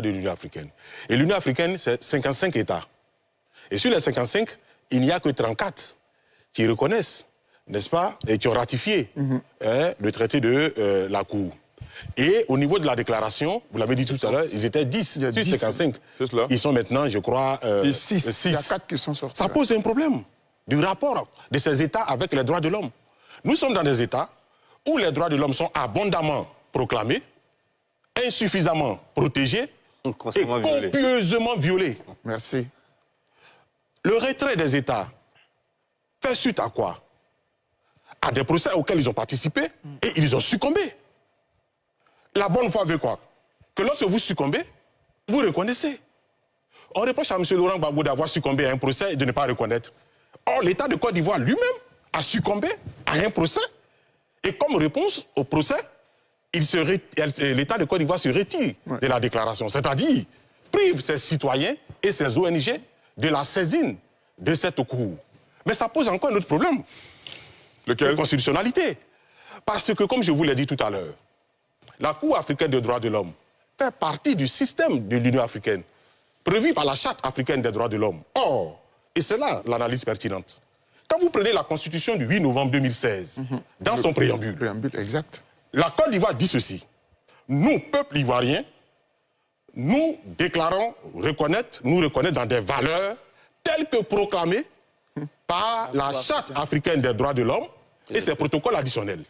l'Union africaine. Et l'Union africaine, c'est 55 États. Et sur les 55, il n'y a que 34 qui reconnaissent n'est-ce pas, et qui ont ratifié le traité de la Cour. Et au niveau de la déclaration, vous l'avez dit tout à l'heure, ils étaient 10, 55. Ils sont maintenant, je crois, 6.
Il y a 4 qui sont sortis.
Ça pose un problème du rapport de ces États avec les droits de l'homme. Nous sommes dans des États où les droits de l'homme sont abondamment proclamés, insuffisamment protégés et copieusement violés.
Merci.
Le retrait des États fait suite à quoi? À des procès auxquels ils ont participé et ils ont succombé. La bonne foi veut quoi? Que lorsque vous succombez, vous reconnaissez. On reproche à M. Laurent Gbagbo d'avoir succombé à un procès et de ne pas reconnaître. Or, l'État de Côte d'Ivoire lui-même a succombé à un procès. Et comme réponse au procès, l'État de Côte d'Ivoire se retire de la déclaration. C'est-à-dire, prive ses citoyens et ses ONG de la saisine de cette cour. Mais ça pose encore un autre problème.
Lequel?
De constitutionnalité. Parce que, comme je vous l'ai dit tout à l'heure, la Cour africaine des droits de l'homme fait partie du système de l'Union africaine, prévu par la Charte africaine des droits de l'homme. Or, et c'est là l'analyse pertinente, quand vous prenez la Constitution du 8 novembre 2016, dans son préambule,
exact.
La Côte d'Ivoire dit ceci: nous, peuple ivoirien, nous déclarons nous reconnaître dans des valeurs telles que proclamées par la Charte africaine des droits de l'homme et ses protocoles additionnels,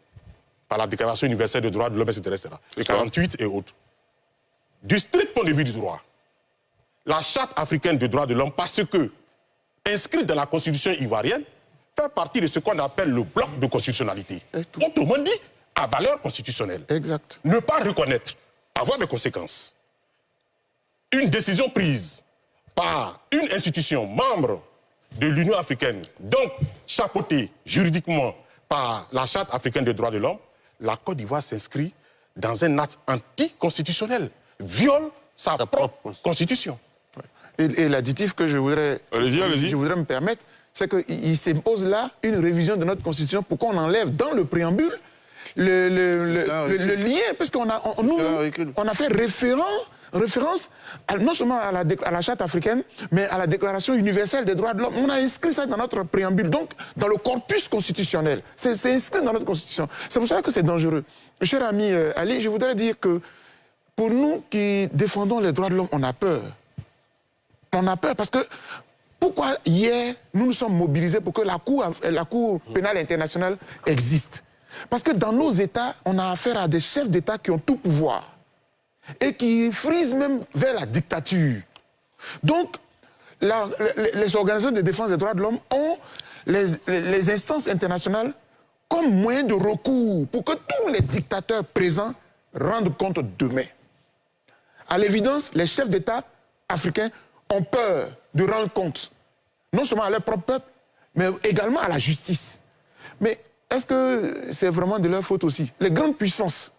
par la Déclaration universelle des droits de l'homme, etc. Les 48 et autres. Du strict point de vue du droit, la Charte africaine des droits de l'homme, parce que, inscrite dans la Constitution ivoirienne, fait partie de ce qu'on appelle le bloc de constitutionnalité. Autrement dit, à valeur constitutionnelle.
Exact.
Ne pas reconnaître, avoir des conséquences. Une décision prise par une institution membre de l'Union africaine, donc chapeautée juridiquement par la Charte africaine des droits de l'homme, la Côte d'Ivoire s'inscrit dans un acte anticonstitutionnel, viole sa propre constitution.
Et l'additif que je voudrais me permettre, c'est qu'il s'impose là une révision de notre constitution pour qu'on enlève dans le préambule le lien, parce qu'on a, on a fait référence non seulement à la Charte africaine, mais à la Déclaration universelle des droits de l'homme. On a inscrit ça dans notre préambule, donc dans le corpus constitutionnel. C'est inscrit dans notre constitution. C'est pour ça que c'est dangereux. Cher ami Ali, je voudrais dire que pour nous qui défendons les droits de l'homme, on a peur. On a peur parce que pourquoi hier nous nous sommes mobilisés pour que la Cour pénale internationale existe? Parce que dans nos États, on a affaire à des chefs d'État qui ont tout pouvoir et qui frisent même vers la dictature. Donc, les organisations de défense des droits de l'homme ont les instances internationales comme moyen de recours pour que tous les dictateurs présents rendent compte demain. À l'évidence, les chefs d'État africains ont peur de rendre compte, non seulement à leur propre peuple, mais également à la justice. Mais est-ce que c'est vraiment de leur faute aussi? Les grandes puissances,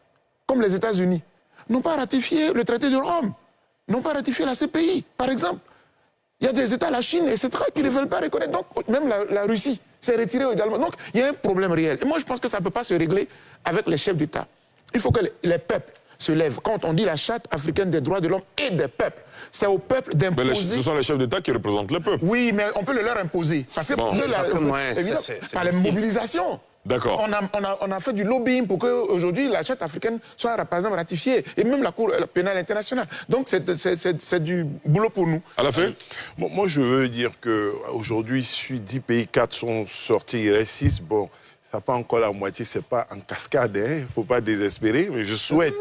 comme les États-Unis, n'ont pas ratifié le traité de Rome, n'ont pas ratifié la CPI, par exemple. Il y a des États, la Chine, etc., qui ne veulent pas reconnaître. Donc, même la Russie s'est retirée également. Donc, il y a un problème réel. Et moi, je pense que ça ne peut pas se régler avec les chefs d'État. Il faut que les peuples se lèvent. Quand on dit la Charte africaine des droits de l'homme et des peuples, c'est au peuple d'imposer...
Mais ce sont les chefs d'État qui représentent le peuple.
Oui, mais on peut le leur imposer. Parce que évidemment, par les mobilisations.
D'accord.
On a fait du lobbying pour qu'aujourd'hui la Charte africaine soit par exemple ratifiée, et même la Cour pénale internationale. Donc c'est du boulot pour nous.
À la fin,
moi je veux dire qu'aujourd'hui, sur 10 pays, 4 sont sortis, il reste 6. Bon, ça n'a pas encore la moitié, c'est pas en cascade, il ne faut pas désespérer, mais je souhaite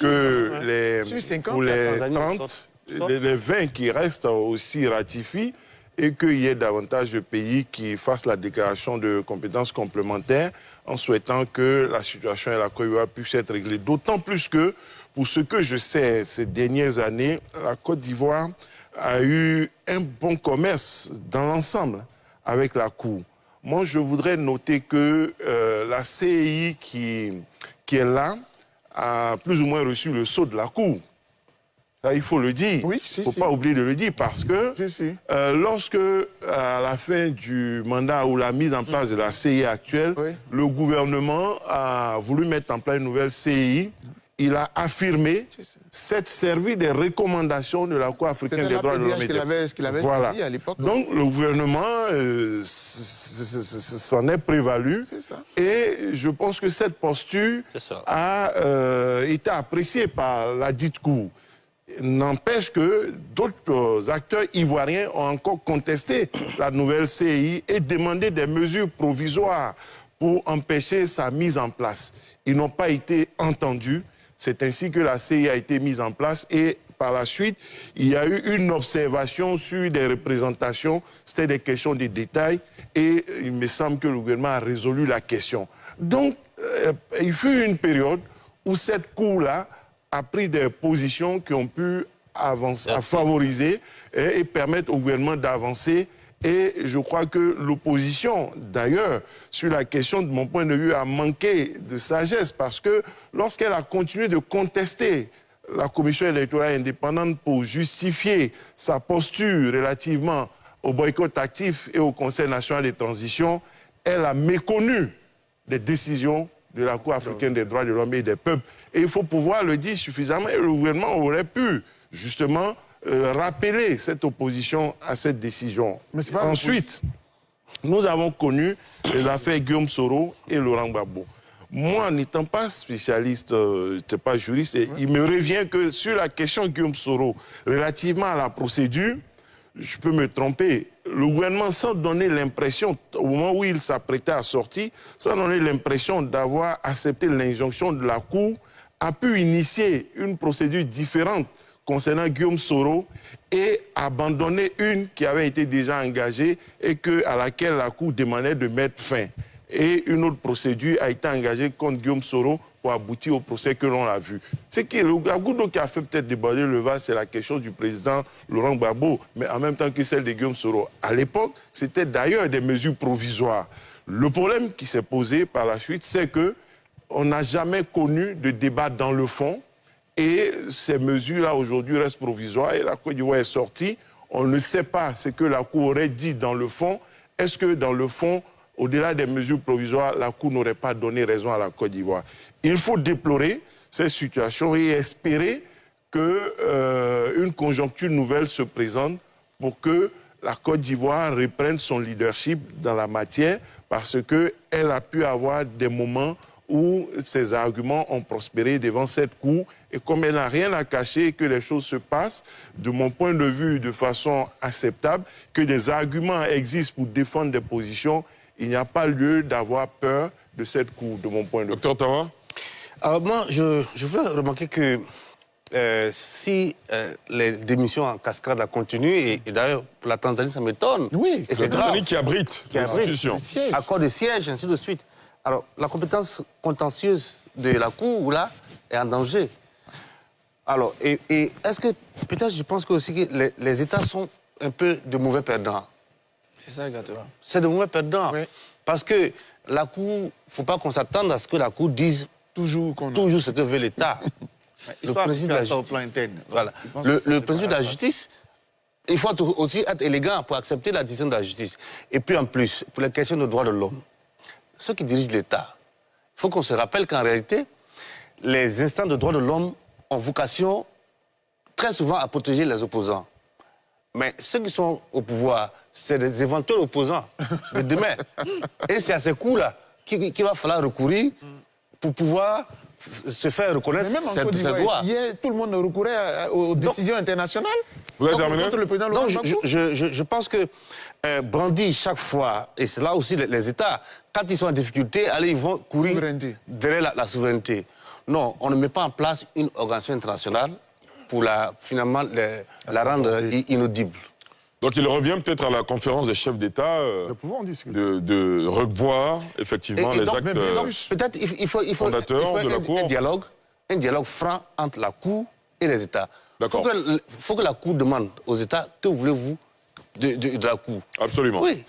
que pour les 30, les 20 qui restent aussi ratifient, et qu'il y ait davantage de pays qui fassent la déclaration de compétences complémentaires en souhaitant que la situation à la Côte d'Ivoire puisse être réglée. D'autant plus que, pour ce que je sais, ces dernières années, la Côte d'Ivoire a eu un bon commerce dans l'ensemble avec la Cour. Moi, je voudrais noter que la CEI qui est là a plus ou moins reçu le sceau de la Cour. Ça, il faut le dire.
Oui,
il ne faut pas oublier de le dire parce que lorsque, à la fin du mandat ou la mise en place de la CEI actuelle, le gouvernement a voulu mettre en place une nouvelle CEI il a affirmé s'être servi des recommandations de la Cour africaine des droits de l'homme.
Ce qu'il avait
voilà.
dit à l'époque.
Donc le gouvernement s'en est prévalu. Et je pense que cette posture a été appréciée par la dite Cour. N'empêche que d'autres acteurs ivoiriens ont encore contesté la nouvelle CEI et demandé des mesures provisoires pour empêcher sa mise en place. Ils n'ont pas été entendus. C'est ainsi que la CEI a été mise en place et par la suite, il y a eu une observation sur des représentations. C'était des questions de détails et il me semble que le gouvernement a résolu la question. Donc, il fut une période où cette Cour-là a pris des positions qui ont pu avancer, à favoriser et permettre au gouvernement d'avancer. Et je crois que l'opposition, d'ailleurs, sur la question, de mon point de vue, a manqué de sagesse parce que lorsqu'elle a continué de contester la Commission électorale indépendante pour justifier sa posture relativement au boycott actif et au Conseil national des transitions, elle a méconnu des décisions de la Cour africaine des droits de l'homme et des peuples. Et il faut pouvoir le dire suffisamment. Et le gouvernement aurait pu, justement, rappeler cette opposition à cette décision. Ensuite, nous avons connu les affaires Guillaume Soro et Laurent Gbagbo. Moi, n'étant pas spécialiste, je n'étais pas juriste, et il me revient que sur la question Guillaume Soro, relativement à la procédure, je peux me tromper. Le gouvernement, sans donner l'impression, au moment où il s'apprêtait à sortir, sans donner l'impression d'avoir accepté l'injonction de la Cour, a pu initier une procédure différente concernant Guillaume Soro et abandonner une qui avait été déjà engagée et à laquelle la Cour demandait de mettre fin. Et une autre procédure a été engagée contre Guillaume Soro pour aboutir au procès que l'on a vu. C'est que la goutte d'eau qui a fait peut-être déborder le vase, c'est la question du président Laurent Gbagbo, mais en même temps que celle de Guillaume Soro. À l'époque, c'était d'ailleurs des mesures provisoires. Le problème qui s'est posé par la suite, c'est qu'on n'a jamais connu de débat dans le fond et ces mesures-là aujourd'hui restent provisoires et la Côte d'Ivoire est sortie. On ne sait pas ce que la Cour aurait dit dans le fond. Est-ce que dans le fond, au-delà des mesures provisoires, la Cour n'aurait pas donné raison à la Côte d'Ivoire? Il faut déplorer cette situation et espérer qu'une conjoncture nouvelle se présente pour que la Côte d'Ivoire reprenne son leadership dans la matière parce qu'elle a pu avoir des moments où ses arguments ont prospéré devant cette Cour. Et comme elle n'a rien à cacher et que les choses se passent, de mon point de vue, de façon acceptable, que des arguments existent pour défendre des positions, il n'y a pas lieu d'avoir peur de cette Cour, de mon point de vue.
Docteur Tawa? Alors
moi, je voulais remarquer que si les démissions en cascade a continué, et d'ailleurs, pour la Tanzanie, ça m'étonne.
Oui, c'est la Tanzanie qui abrite l'institution.
Accord de siège, ainsi de suite. Alors, la compétence contentieuse de la Cour, là, est en danger. Alors, et est-ce que, peut-être, je pense que aussi que les États sont un peu de mauvais perdants.
C'est ça, exactement.
C'est de mauvais perdants. Oui. Parce que la Cour, il ne faut pas qu'on s'attende à ce que la Cour dise toujours ce que veut l'État.
Le principe de la justice. Au plan interne.
Voilà. Le principe de la justice, il faut aussi être élégant pour accepter la décision de la justice. Et puis en plus, pour les questions de droits de l'homme, ceux qui dirigent l'État, il faut qu'on se rappelle qu'en réalité, les instances de droits de l'homme ont vocation très souvent à protéger les opposants. Mais ceux qui sont au pouvoir, c'est des éventuels opposants de demain. Et c'est à ces coups-là qu'il va falloir recourir pour pouvoir se faire reconnaître cette droit.
Hier, tout le monde recourait aux décisions internationales.
Vous avez terminé?
Donc, je pense que brandir chaque fois, et c'est là aussi les États, quand ils sont en difficulté, allez, ils vont courir derrière la souveraineté. Non, on ne met pas en place une organisation internationale pour finalement la rendre inaudible.
Donc il revient peut-être à la conférence des chefs d'État de revoir effectivement les actes
peut-être il faut
fondateurs de la Cour.
Un dialogue franc entre la Cour et les États.
D'accord.
Il faut que la Cour demande aux États que voulez-vous de la Cour.
Absolument.
Oui.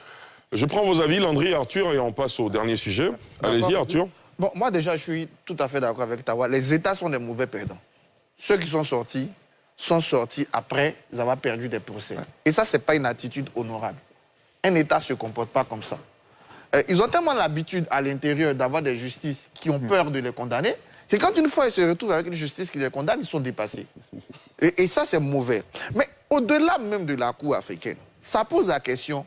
Je prends vos avis, Landry et Arthur, et on passe au dernier sujet. Allez-y, Arthur.
Bon, moi déjà, je suis tout à fait d'accord avec Tawa. Les États sont des mauvais perdants. Ceux qui sont sortis après avoir perdu des procès. Et ça, ce n'est pas une attitude honorable. Un État ne se comporte pas comme ça. Ils ont tellement l'habitude à l'intérieur d'avoir des justices qui ont peur de les condamner Et quand une fois ils se retrouvent avec une justice qui les condamne, ils sont dépassés. Et ça, c'est mauvais. Mais au-delà même de la Cour africaine, ça pose la question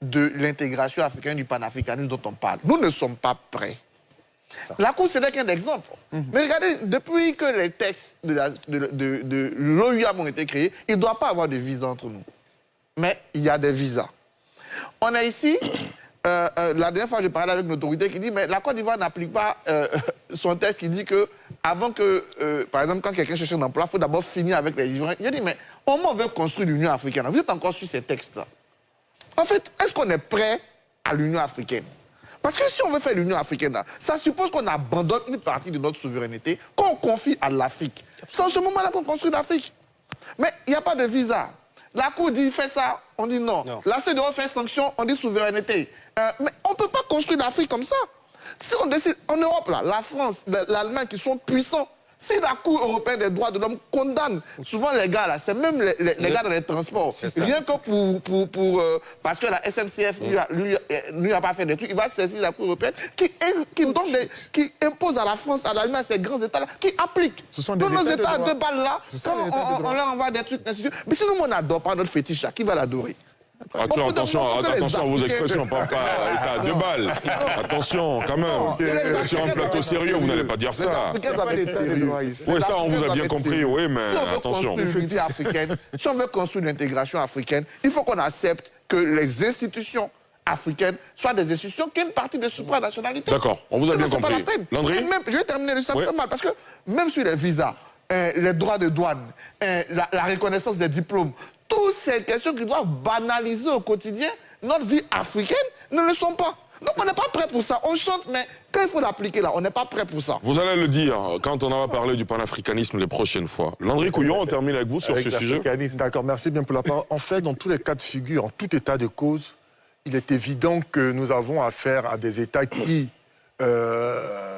de l'intégration africaine, du panafricanisme dont on parle. Nous ne sommes pas prêts. La Cour, ce n'est qu'un exemple. Mais regardez, depuis que les textes de l'OUA ont été créés, il ne doit pas avoir de visa entre nous. Mais il y a des visas. On a ici, la dernière fois, je parlais avec une autorité qui dit, mais la Côte d'Ivoire n'applique pas son texte qui dit que, avant que, par exemple, quand quelqu'un cherche un emploi, il faut d'abord finir avec les Ivoiriens. Je dis, mais au moment où on veut construire l'Union africaine, vous êtes encore sur ces textes-là. En fait, est-ce qu'on est prêt à l'Union africaine? Parce que si on veut faire l'Union africaine, là, ça suppose qu'on abandonne une partie de notre souveraineté, qu'on confie à l'Afrique. C'est en ce moment-là qu'on construit l'Afrique. Mais il n'y a pas de visa. La Cour dit fais ça, on dit non. La CEDEAO fait sanction, on dit souveraineté. Mais on ne peut pas construire l'Afrique comme ça. Si on décide, en Europe, là, la France, l'Allemagne qui sont puissants, si la Cour européenne des droits de l'homme condamne souvent les gars là, c'est même les gars dans les transports. Rien que parce que la SNCF lui a pas fait des trucs, il va saisir la Cour européenne qui impose à la France, à l'Allemagne, à ces grands États là, qui appliquent. Ce sont nos États de balles là, quand on leur envoie des trucs, mais sinon on n'adore pas notre fétiche là, qui va l'adorer?
Attention à vos expressions, pas à 2 balles. Attention, quand même. Sur un plateau sérieux, vous n'allez pas dire ça. Oui, ça, on vous a bien compris, oui, mais attention.
Si on veut construire l'intégration africaine, il faut qu'on accepte que les institutions africaines soient des institutions qui ont une partie de supranationalité.
D'accord, on vous a bien compris.
C'est pas la peine.
Landry ?
Je vais terminer le simplement, parce que même sur les visas, les droits de douane, la reconnaissance des diplômes, toutes ces questions qui doivent banaliser au quotidien notre vie africaine ne le sont pas. Donc on n'est pas prêt pour ça. On chante, mais quand il faut l'appliquer là, on n'est pas prêt pour ça.
Vous allez le dire quand on va parler du panafricanisme les prochaines fois. Landry Couillon, on termine avec vous sur ce sujet.
D'accord, merci bien pour la parole. En fait, dans tous les cas de figure, en tout état de cause, il est évident que nous avons affaire à des États qui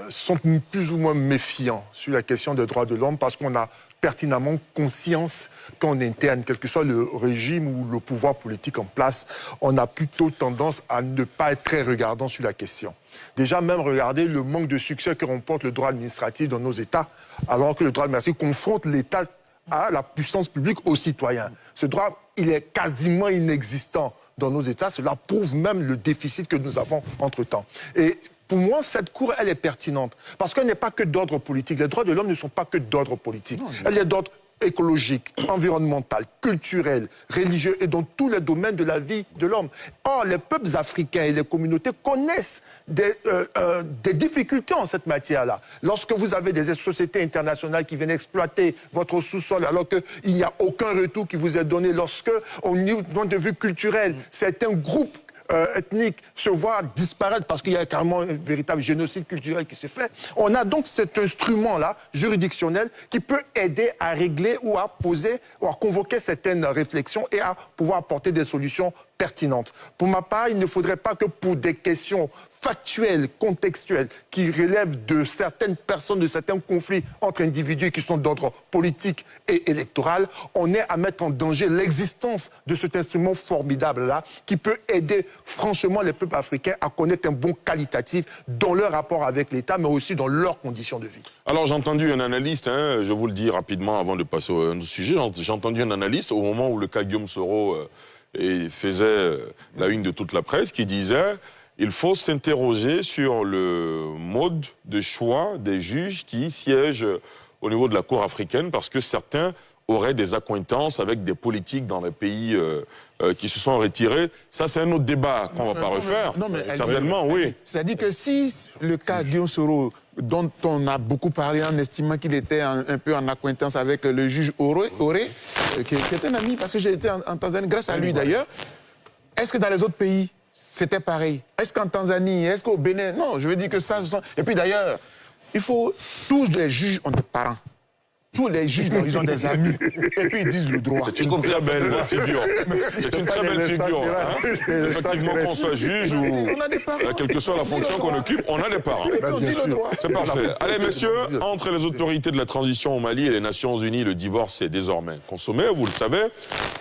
sont plus ou moins méfiants sur la question des droits de l'homme parce qu'on a pertinemment conscience qu'en interne, quel que soit le régime ou le pouvoir politique en place, on a plutôt tendance à ne pas être très regardant sur la question. Déjà, même regardez le manque de succès que remporte le droit administratif dans nos États, alors que le droit administratif confronte l'État à la puissance publique aux citoyens. Ce droit, il est quasiment inexistant dans nos États. Cela prouve même le déficit que nous avons entre-temps. Et pour moi, cette Cour, elle est pertinente. Parce qu'elle n'est pas que d'ordre politique. Les droits de l'homme ne sont pas que d'ordre politique. Elle est d'ordre écologique, environnemental, culturel, religieux et dans tous les domaines de la vie de l'homme. Or, les peuples africains et les communautés connaissent des difficultés en cette matière-là. Lorsque vous avez des sociétés internationales qui viennent exploiter votre sous-sol alors qu'il n'y a aucun retour qui vous est donné, lorsque, au point de vue culturel, certains groupes ethniques se voient disparaître parce qu'il y a carrément un véritable génocide culturel qui se fait. On a donc cet instrument-là, juridictionnel, qui peut aider à régler ou à poser ou à convoquer certaines réflexions et à pouvoir apporter des solutions pertinentes. Pour ma part, il ne faudrait pas que pour des questions factuelles, contextuelles, qui relèvent de certaines personnes, de certains conflits entre individus qui sont d'ordre politique et électoral, on ait à mettre en danger l'existence de cet instrument formidable-là, qui peut aider franchement les peuples africains à connaître un bon qualitatif dans leur rapport avec l'État, mais aussi dans leurs conditions de vie.
Alors j'ai entendu un analyste, je vous le dis rapidement avant de passer au sujet, j'ai entendu un analyste au moment où le cas Guillaume Soro faisait la une de toute la presse qui disait il faut s'interroger sur le mode de choix des juges qui siègent au niveau de la Cour africaine parce que certains auraient des accointances avec des politiques dans les pays qui se sont retirés. Ça, c'est un autre débat qu'on ne va pas refaire. Certainement, oui.
C'est-à-dire que si le cas Guillaume Soro, dont on a beaucoup parlé en estimant qu'il était un peu en accointance avec le juge Oré, qui est un ami, parce que j'ai été en Tanzanie grâce à lui d'ailleurs, est-ce que dans les autres pays, c'était pareil? Est-ce qu'en Tanzanie, est-ce qu'au Bénin? Non, je veux dire que ça... Et puis d'ailleurs, tous les juges ont des parents. Tous les juges, ils ont des amis. Et puis ils disent le droit.
C'est une très belle figure. C'est une très belle figure. Effectivement, qu'on soit juge ou quelle que soit la fonction qu'on occupe, on a des parents. C'est parfait. Allez, messieurs, entre les autorités de la transition au Mali et les Nations Unies, le divorce est désormais consommé, vous le savez.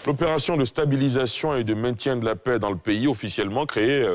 L'opération de stabilisation et de maintien de la paix dans le pays, officiellement créée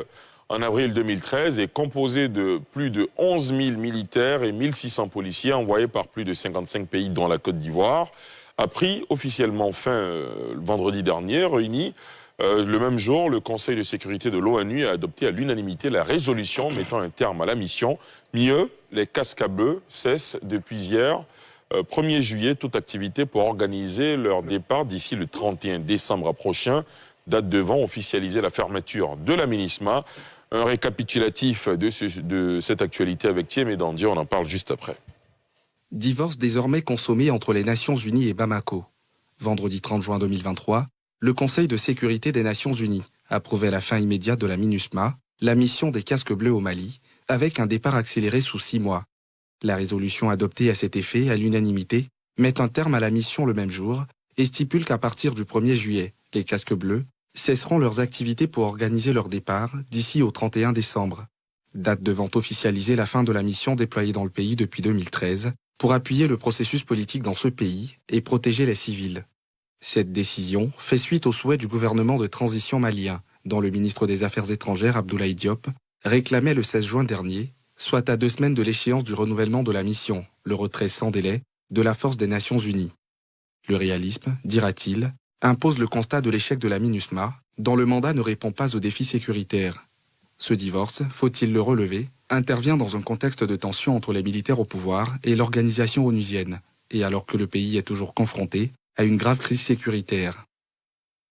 en avril 2013 est composé de plus de 11 000 militaires et 1600 policiers envoyés par plus de 55 pays dont la Côte d'Ivoire, a pris officiellement fin vendredi dernier, réuni le même jour, le Conseil de sécurité de l'ONU a adopté à l'unanimité la résolution mettant un terme à la mission. Mieux, les casques bleus cessent depuis hier, 1er juillet, toute activité pour organiser leur départ d'ici le 31 décembre prochain, date devant officialiser la fermeture de la MINUSMA. Un récapitulatif de cette actualité avec Thiem et Dandy, on en parle juste après.
Divorce désormais consommé entre les Nations Unies et Bamako. Vendredi 30 juin 2023, le Conseil de sécurité des Nations Unies approuvait la fin immédiate de la MINUSMA, la mission des casques bleus au Mali, avec un départ accéléré sous 6 mois. La résolution adoptée à cet effet, à l'unanimité, met un terme à la mission le même jour et stipule qu'à partir du 1er juillet, les casques bleus cesseront leurs activités pour organiser leur départ d'ici au 31 décembre. Date devant officialiser la fin de la mission déployée dans le pays depuis 2013 pour appuyer le processus politique dans ce pays et protéger les civils. Cette décision fait suite au souhait du gouvernement de transition malien, dont le ministre des Affaires étrangères, Abdoulaye Diop, réclamait le 16 juin dernier, soit à 2 semaines de l'échéance du renouvellement de la mission, le retrait sans délai de la force des Nations Unies. Le réalisme, dira-t-il, impose le constat de l'échec de la MINUSMA, dont le mandat ne répond pas aux défis sécuritaires. Ce divorce, faut-il le relever, intervient dans un contexte de tension entre les militaires au pouvoir et l'organisation onusienne, et alors que le pays est toujours confronté à une grave crise sécuritaire.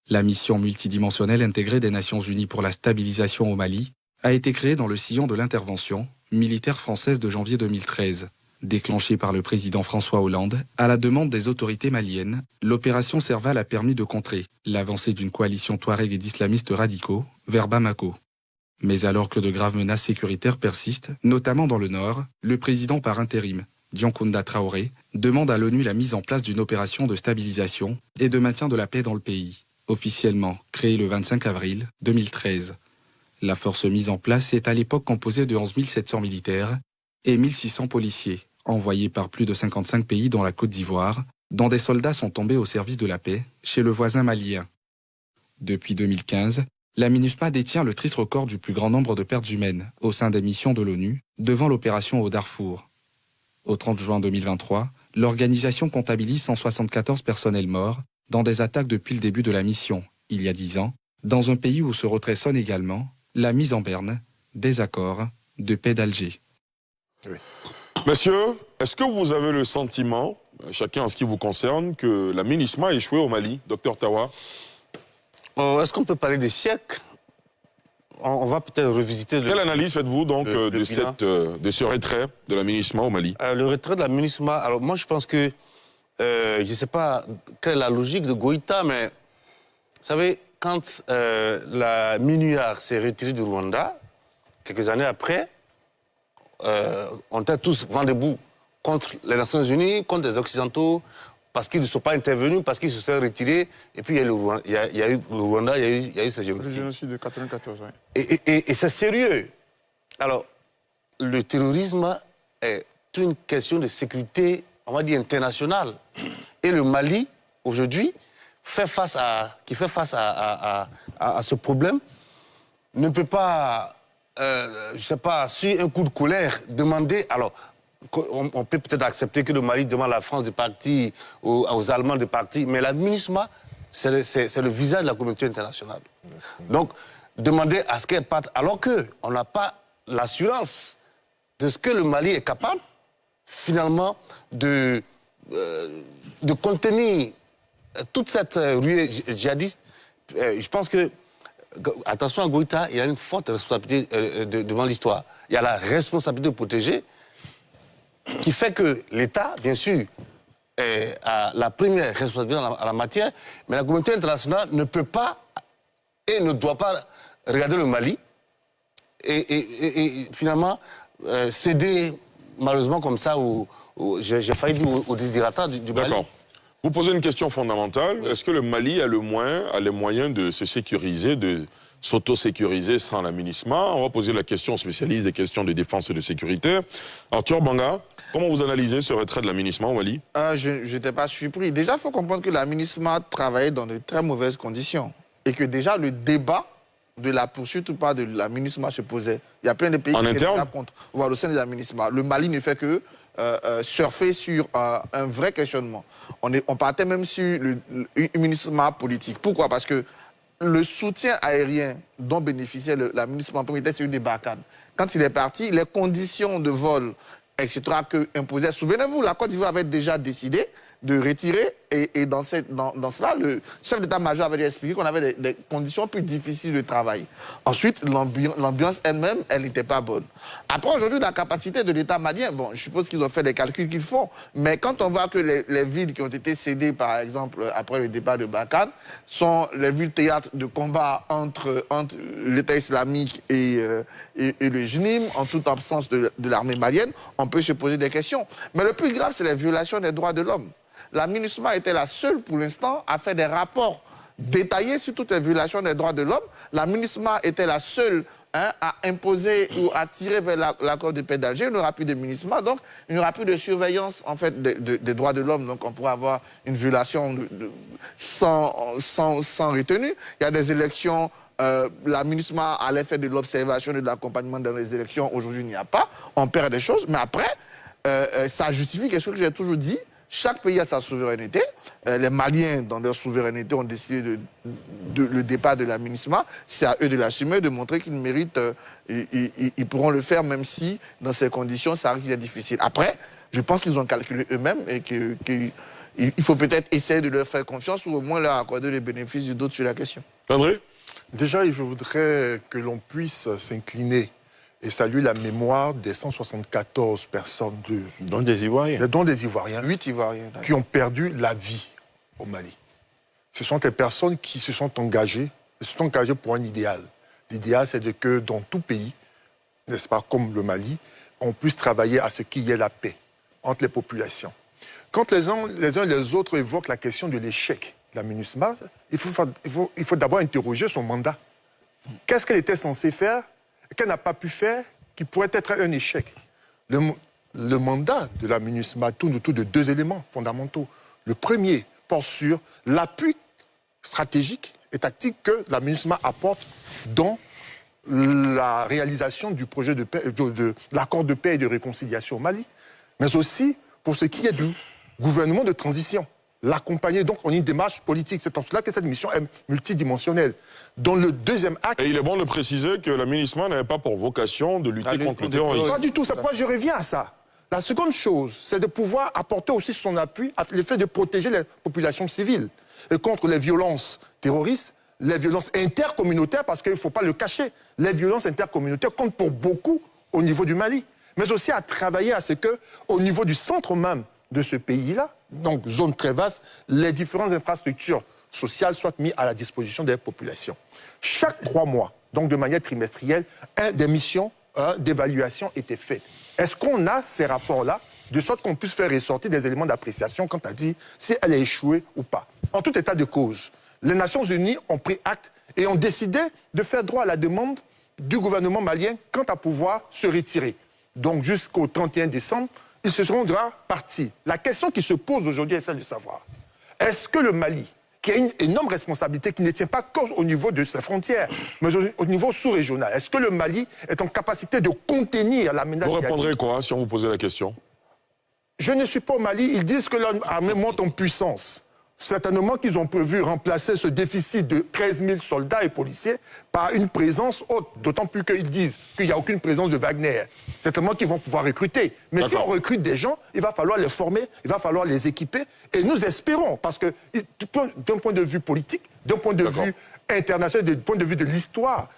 La mission multidimensionnelle intégrée des Nations Unies pour la stabilisation au Mali a été créée dans le sillon de l'intervention militaire française de janvier 2013. Déclenchée par le président François Hollande, à la demande des autorités maliennes, l'opération Serval a permis de contrer l'avancée d'une coalition touareg et d'islamistes radicaux vers Bamako. Mais alors que de graves menaces sécuritaires persistent, notamment dans le nord, le président par intérim, Dioncounda Traoré, demande à l'ONU la mise en place d'une opération de stabilisation et de maintien de la paix dans le pays, officiellement créée le 25 avril 2013. La force mise en place est à l'époque composée de 11 700 militaires et 1600 policiers, envoyés par plus de 55 pays dans la Côte d'Ivoire, dont des soldats sont tombés au service de la paix chez le voisin malien. Depuis 2015, la MINUSMA détient le triste record du plus grand nombre de pertes humaines au sein des missions de l'ONU, devant l'opération au Darfour. Au 30 juin 2023, l'organisation comptabilise 174 personnels morts dans des attaques depuis le début de la mission, il y a 10 ans, dans un pays où se retrait sonne également la mise en berne des accords de paix d'Alger.
Oui. Messieurs, est-ce que vous avez le sentiment, chacun en ce qui vous concerne, que la MINUSMA a échoué au Mali, Dr Tawa?
Est-ce qu'on peut parler d'échec? On va peut-être revisiter...
Quelle analyse faites-vous donc de ce retrait de la MINUSMA au Mali?
Le retrait de la MINUSMA, alors moi je pense que, je ne sais pas quelle est la logique de Goïta, mais vous savez, quand la MINUAR s'est retirée du Rwanda, quelques années après, on était tous vent debout contre les Nations Unies, contre les Occidentaux, parce qu'ils ne sont pas intervenus, parce qu'ils se sont retirés. Et puis il y a eu le Rwanda, il y a eu ce génocide.
Le génocide de 1994, oui.
Et c'est sérieux. Alors, le terrorisme est une question de sécurité, on va dire, internationale. Et le Mali, aujourd'hui, qui fait face à ce problème, ne peut pas, je ne sais pas, sur un coup de colère, demander... Alors, on peut peut-être accepter que le Mali demande à la France de partir, aux Allemands de partir, mais la MINUSMA, c'est le visage de la communauté internationale. Donc, demander à ce qu'elle parte, alors qu'on n'a pas l'assurance de ce que le Mali est capable, finalement, de contenir toute cette ruée djihadiste. Je pense que, attention à Goïta, il y a une forte responsabilité devant l'histoire. Il y a la responsabilité de protéger, qui fait que l'État, bien sûr, a la première responsabilité en la matière, mais la communauté internationale ne peut pas et ne doit pas regarder le Mali et finalement céder malheureusement comme ça, j'ai failli dire au désirata du Mali.
D'accord. Vous posez une question fondamentale. Est-ce que le Mali a les moyens de se sécuriser, de s'auto-sécuriser sans la MINUSMA? On va poser la question aux spécialistes des questions de défense et de sécurité. Arthur Banga, comment vous analysez ce retrait de la MINUSMA au Mali?
Je n'étais pas surpris. Déjà, il faut comprendre que la MINUSMA travaillait dans de très mauvaises conditions. Et que déjà, le débat de la poursuite ou pas de la MINUSMA se posait. Il y a plein de pays
qui
étaient contre. Voilà, au sein de la MINUSMA. Le Mali ne fait que surfer sur un vrai questionnement. On partait même sur une MINUSMA politique. Pourquoi? Parce que le soutien aérien dont bénéficiait la MINUSMA était sur des barricades. Quand il est parti, les conditions de vol, etc., que imposait. Souvenez-vous, la Côte d'Ivoire avait déjà décidé de retirer, et dans cela, le chef d'état-major avait expliqué qu'on avait des conditions plus difficiles de travail. Ensuite, l'ambiance elle-même, elle n'était pas bonne. Après, aujourd'hui, la capacité de l'État malien, bon, je suppose qu'ils ont fait les calculs qu'ils font, mais quand on voit que les villes qui ont été cédées, par exemple, après le départ de Barkhane, sont les villes théâtres de combat entre l'État islamique et le JNIM, en toute absence de l'armée malienne, on peut se poser des questions. Mais le plus grave, c'est les violations des droits de l'homme. La MINUSMA était la seule, pour l'instant, à faire des rapports détaillés sur toutes les violations des droits de l'homme. La MINUSMA était la seule à imposer ou à tirer vers l'accord de paix d'Alger. Il n'y aura plus de MINUSMA, donc il n'y aura plus de surveillance en fait, des droits de l'homme. Donc on pourra avoir une violation sans retenue. Il y a des élections, la MINUSMA allait faire de l'observation et de l'accompagnement dans les élections. Aujourd'hui, il n'y a pas. On perd des choses. Mais après, ça justifie quelque chose que j'ai toujours dit. Chaque pays a sa souveraineté. Les Maliens, dans leur souveraineté, ont décidé le départ de la MINUSMA. C'est à eux de l'assumer, de montrer qu'ils méritent. Ils pourront le faire, même si, dans ces conditions, ça risque d'être difficile. Après, je pense qu'ils ont calculé eux-mêmes et qu'il faut peut-être essayer de leur faire confiance ou au moins leur accorder les bénéfices du doute sur la question.
André?
Déjà, je voudrais que l'on puisse s'incliner et saluer la mémoire des 174 personnes,
dont des Ivoiriens,
8 Ivoiriens, qui ont perdu la vie au Mali. Ce sont des personnes qui se sont engagées pour un idéal. L'idéal, c'est que dans tout pays, n'est-ce pas, comme le Mali, on puisse travailler à ce qu'il y ait la paix entre les populations. Quand les uns et les autres évoquent la question de l'échec de la MINUSMA, il faut d'abord interroger son mandat. Qu'est-ce qu'elle était censée faire qu'elle n'a pas pu faire, qui pourrait être un échec. Le mandat de la MINUSMA tourne autour de 2 éléments fondamentaux. Le premier porte sur l'appui stratégique et tactique que la MINUSMA apporte dans la réalisation du projet de paix, de l'accord de paix et de réconciliation au Mali, mais aussi pour ce qui est du gouvernement de transition. L'accompagner donc en une démarche politique. C'est en cela que cette mission est multidimensionnelle. Dans le deuxième acte...
Et il est bon de préciser que la MINUSMA n'avait pas pour vocation de lutter contre le terrorisme.
Pas du tout, moi je reviens à ça. La seconde chose, c'est de pouvoir apporter aussi son appui à l'effet de protéger les populations civiles et contre les violences terroristes, les violences intercommunautaires, parce qu'il ne faut pas le cacher. Les violences intercommunautaires comptent pour beaucoup au niveau du Mali, mais aussi à travailler à ce que, au niveau du centre même de ce pays-là, donc zone très vaste, les différentes infrastructures sociales soient mises à la disposition des populations. Chaque 3 mois, donc de manière trimestrielle, des missions d'évaluation étaient faites. Est-ce qu'on a ces rapports-là, de sorte qu'on puisse faire ressortir des éléments d'appréciation quant à dire si elle a échoué ou pas? En tout état de cause, les Nations Unies ont pris acte et ont décidé de faire droit à la demande du gouvernement malien quant à pouvoir se retirer. Donc jusqu'au 31 décembre, ils se seront déjà partis. La question qui se pose aujourd'hui est celle de savoir, est-ce que le Mali, qui a une énorme responsabilité qui ne tient pas qu'au niveau de ses frontières, mais au niveau sous-régional, est-ce que le Mali est en capacité de contenir la menace?
Vous répondrez quoi si on vous posait la question?
Je ne suis pas au Mali, ils disent que l'armée monte en puissance. Certainement qu'ils ont prévu remplacer ce déficit de 13 000 soldats et policiers par une présence haute, d'autant plus qu'ils disent qu'il n'y a aucune présence de Wagner. Certainement qu'ils vont pouvoir recruter. Mais si on recrute des gens, il va falloir les former, il va falloir les équiper. Et nous espérons, parce que d'un point de vue politique, d'un point de vue international, d'un point de vue de l'histoire,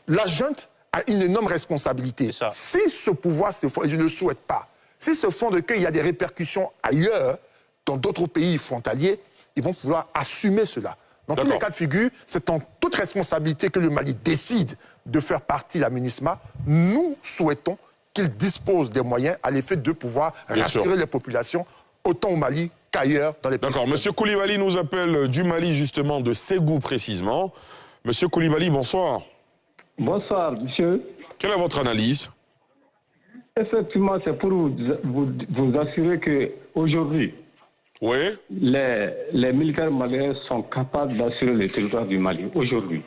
la junte a une énorme responsabilité. Si ce pouvoir se fonde, et je ne le souhaite pas, si se fonde qu'il y a des répercussions ailleurs, dans d'autres pays frontaliers, ils vont pouvoir assumer cela. Dans tous les cas de figure, c'est en toute responsabilité que le Mali décide de faire partie de la MINUSMA. Nous souhaitons qu'il dispose des moyens à l'effet de pouvoir rassurer les populations, autant au Mali qu'ailleurs dans les pays.
D'accord. Monsieur Koulibaly nous appelle du Mali, justement, de Ségou précisément. Monsieur Koulibaly, bonsoir.
Bonsoir, monsieur.
Quelle est votre analyse?
Effectivement, c'est pour vous assurer qu'aujourd'hui,
Oui.
Les militaires maliens sont capables d'assurer le territoire du Mali aujourd'hui.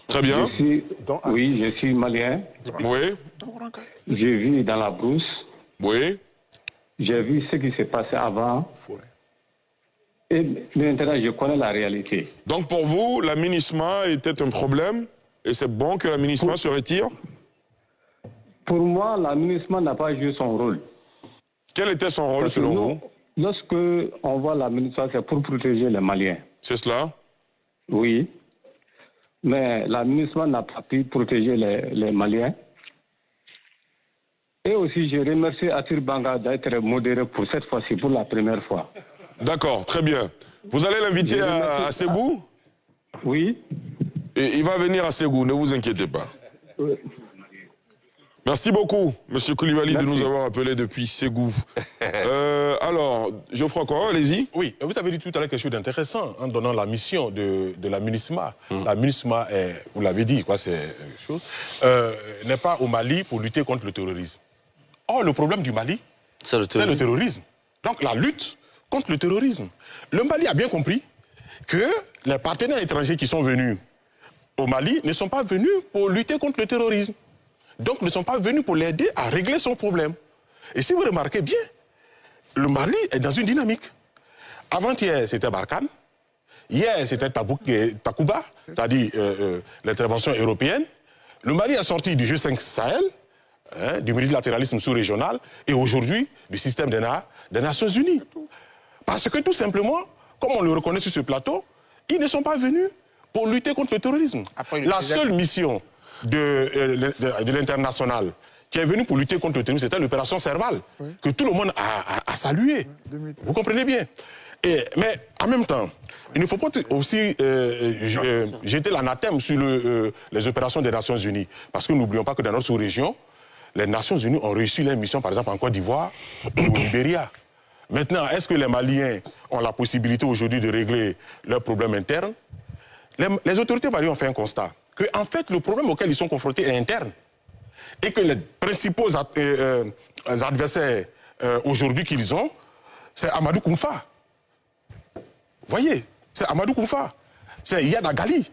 Très bien.
Je suis malien.
Oui.
Je vis dans la brousse.
Oui.
J'ai vu ce qui s'est passé avant. Et maintenant, je connais la réalité.
Donc pour vous, la MINUSMA était un problème et c'est bon que la MINUSMA se retire?
Pour moi, la MINUSMA n'a pas joué son rôle.
Quel était son rôle selon vous?
Lorsque on voit la MINUSMA, c'est pour protéger les Maliens.
C'est cela?
Oui. Mais la MINUSMA n'a pas pu protéger les Maliens. Et aussi, je remercie Atir Banga d'être modéré pour cette fois-ci, pour la première fois.
D'accord, très bien. Vous allez l'inviter à Ségou?
Oui.
Et il va venir à Ségou, ne vous inquiétez pas.
Oui.
Merci beaucoup, M. Koulibaly, de nous avoir appelé depuis Ségou. Alors, Geoffroy Koro, allez-y.
Oui, vous avez dit tout à l'heure quelque chose d'intéressant en donnant la mission de la MINUSMA. La MINUSMA, vous l'avez dit, n'est pas au Mali pour lutter contre le terrorisme. Or, le problème du Mali, c'est le terrorisme. Donc, la lutte contre le terrorisme. Le Mali a bien compris que les partenaires étrangers qui sont venus au Mali ne sont pas venus pour lutter contre le terrorisme. Donc, ne sont pas venus pour l'aider à régler son problème. Et si vous remarquez bien, le Mali est dans une dynamique. Avant-hier, c'était Barkhane. Hier, c'était Takuba, c'est-à-dire l'intervention européenne. Le Mali est sorti du G5 Sahel, du multilatéralisme sous-régional, et aujourd'hui, du système des Nations Unies. Parce que tout simplement, comme on le reconnaît sur ce plateau, ils ne sont pas venus pour lutter contre le terrorisme. La seule mission de l'international qui est venue pour lutter contre le terrorisme, c'était l'opération Serval, que tout le monde a salué. Vous comprenez bien. Mais en même temps, il ne faut pas aussi jeter l'anathème sur les opérations des Nations Unies. Parce que n'oublions pas que dans notre sous-région, les Nations Unies ont réussi leur mission, par exemple, en Côte d'Ivoire ou au Libéria. Maintenant, est-ce que les Maliens ont la possibilité aujourd'hui de régler leurs problèmes internes? Les autorités maliennes ont fait un constat que, en fait, le problème auquel ils sont confrontés est interne. Et que les principaux adversaires aujourd'hui qu'ils ont, c'est Amadou Koumfa. Vous voyez, c'est Amadou Koumfa. C'est Iyad Agali.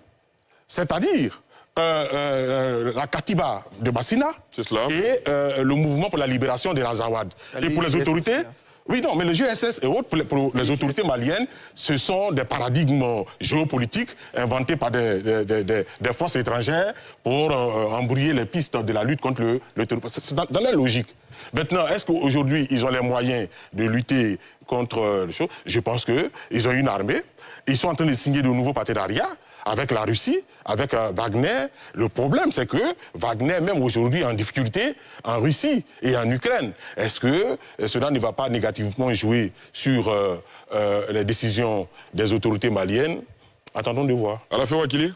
C'est-à-dire la Katiba de Bassina et le mouvement pour la libération des Azawad. Et pour les autorités... Oui, non, mais le GSS et autres, pour les autorités maliennes, ce sont des paradigmes géopolitiques inventés par des forces étrangères pour embrouiller les pistes de la lutte contre le terrorisme. C'est dans la logique. Maintenant, est-ce qu'aujourd'hui, ils ont les moyens de lutter contre les choses? Je pense qu'ils ont une armée. Ils sont en train de signer de nouveaux partenariats avec la Russie, avec Wagner. Le problème, c'est que Wagner, même aujourd'hui, est en difficulté en Russie et en Ukraine. Est-ce que cela ne va pas négativement jouer sur les décisions des autorités maliennes? Attendons de voir.
À la fin, Wakili?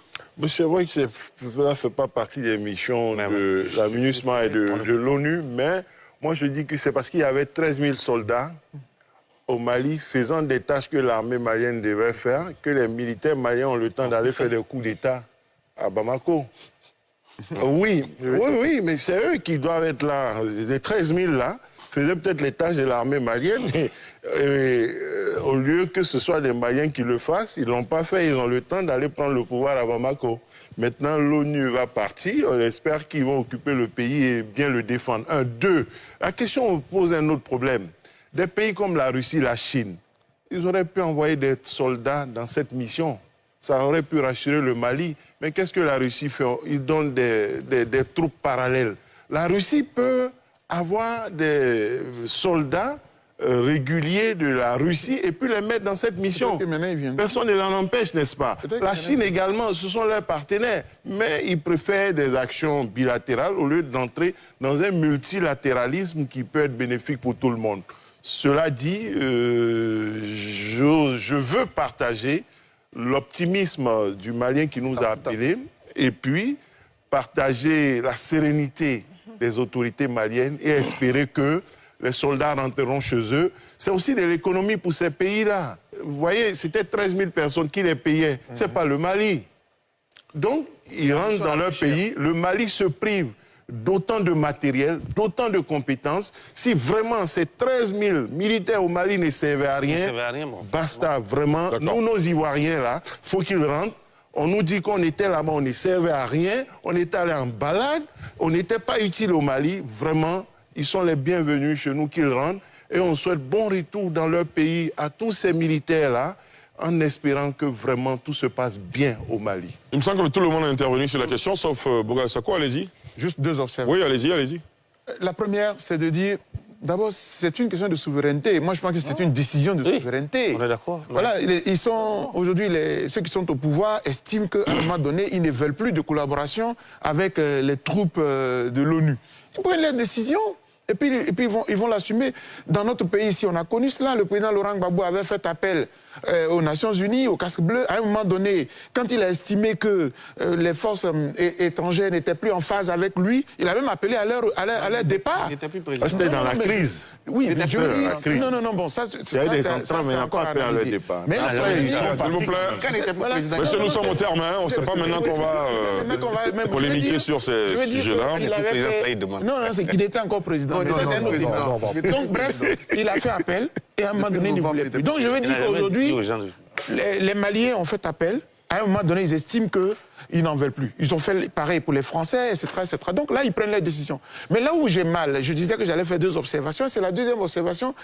C'est vrai que cela ne fait pas partie des missions de la MINUSMA et de l'ONU, mais moi je dis que c'est parce qu'il y avait 13 000 soldats au Mali faisant des tâches que l'armée malienne devait faire, que les militaires maliens ont le temps d'aller faire des coups d'État à Bamako. Oui, mais c'est eux qui doivent être là. Les 13 000 là faisaient peut-être les tâches de l'armée malienne, et au lieu que ce soit des Maliens qui le fassent, ils ne l'ont pas fait, ils ont le temps d'aller prendre le pouvoir à Bamako. Maintenant, l'ONU va partir, on espère qu'ils vont occuper le pays et bien le défendre. Un, deux, la question pose un autre problème. Des pays comme la Russie, la Chine, ils auraient pu envoyer des soldats dans cette mission. Ça aurait pu rassurer le Mali. Mais qu'est-ce que la Russie fait? Ils donnent des troupes parallèles. La Russie peut avoir des soldats réguliers de la Russie et puis les mettre dans cette mission. Personne ne l'en empêche, n'est-ce pas? La Chine également, ce sont leurs partenaires. Mais ils préfèrent des actions bilatérales au lieu d'entrer dans un multilatéralisme qui peut être bénéfique pour tout le monde. Cela dit, je veux partager l'optimisme du Malien qui nous a appelés et puis partager la sérénité des autorités maliennes et espérer que les soldats rentreront chez eux. C'est aussi de l'économie pour ces pays-là. Vous voyez, c'était 13 000 personnes qui les payaient. Ce n'est pas le Mali. Donc, ils rentrent dans leur pays. Le Mali se prive d'autant de matériel, d'autant de compétences. Si vraiment ces 13 000 militaires au Mali ne servaient à rien, basta, vraiment. Nous, nos Ivoiriens, là, faut qu'ils rentrent. On nous dit qu'on était là-bas, on ne servait à rien, on était allé en balade, on n'était pas utile au Mali. Vraiment, ils sont les bienvenus chez nous, qu'ils rentrent. Et on souhaite bon retour dans leur pays à tous ces militaires-là, en espérant que vraiment tout se passe bien au Mali.
Il me semble que tout le monde est intervenu sur la question, sauf Boga Sako, allez-y.
Juste 2 observations.
Oui, allez-y, allez-y.
La première, c'est de dire, d'abord, c'est une question de souveraineté. Moi, je pense que c'est une décision de souveraineté.
On est d'accord.
Voilà, ils sont, aujourd'hui, ceux qui sont au pouvoir estiment qu'à un moment donné, ils ne veulent plus de collaboration avec les troupes de l'ONU. Ils prennent leurs décisions. Et puis ils vont l'assumer. Dans notre pays, ici, on a connu cela. Le président Laurent Gbagbo avait fait appel aux Nations Unies, au casque bleu. À un moment donné, quand il a estimé que les forces étrangères n'étaient plus en phase avec lui, il a même appelé à leur départ.
Il n'était plus président. C'était dans la crise.
Oui, mais je veux dire... Non, bon, ça c'est encore
appelé à leur départ.
Mais
s'il vous plaît, monsieur, nous sommes au terme. On ne sait pas maintenant qu'on va polémiquer sur ces sujets-là.
Non, c'est qu'il était encore président. Donc, bref, il a fait appel et à un moment donné, il ne voulait plus. Donc, je veux dire qu'aujourd'hui, les Maliens ont fait appel. À un moment donné, ils estiment qu'ils n'en veulent plus. Ils ont fait pareil pour les Français, etc., etc. Donc là, ils prennent les décisions. Mais là où j'ai mal, je disais que j'allais faire 2 observations. C'est la deuxième observation.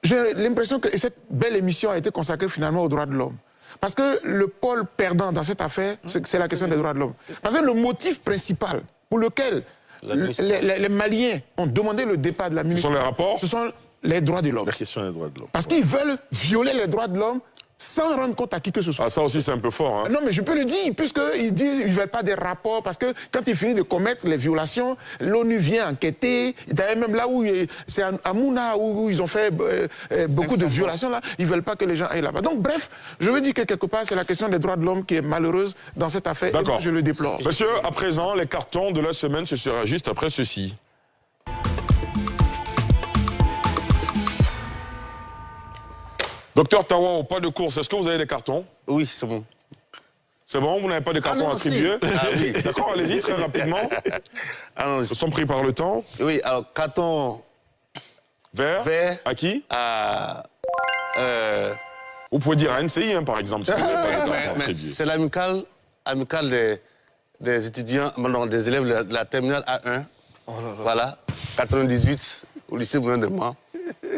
J'ai l'impression que cette belle émission a été consacrée finalement aux droits de l'homme. Parce que le pôle perdant dans cette affaire, c'est la question des droits de l'homme. Parce que le motif principal pour lequel les Maliens ont demandé le départ de la ministre...
Ce sont les rapports?
Ce sont les droits de l'homme.
La question des droits de l'homme.
Parce qu'ils veulent violer les droits de l'homme sans rendre compte à qui que ce soit.
Ah, ça aussi, c'est un peu fort. Hein.
Non, mais je peux le dire, puisqu'ils disent qu'ils ne veulent pas des rapports, parce que quand ils finissent de commettre les violations, l'ONU vient enquêter. D'ailleurs, même là où c'est à Mouna, où ils ont fait beaucoup de violations, là, ils ne veulent pas que les gens aillent là-bas. Donc, bref, je veux dire que quelque part, c'est la question des droits de l'homme qui est malheureuse dans cette affaire. Et moi, je le déplore.
Monsieur, à présent, les cartons de la semaine, ce sera juste après ceci. Docteur Tawao, pas de course. Est-ce que vous avez des cartons?
Oui, c'est bon.
C'est bon, vous n'avez pas de cartons attribués?
Oui.
D'accord, allez-y très rapidement. Nous sommes pris par le temps.
Oui, alors carton
vert. À qui? Vous pouvez dire à NCI, hein, par exemple.
C'est l'amicale des étudiants, des élèves de la terminale A1. Voilà, 98 au lycée Boulogne de Mans.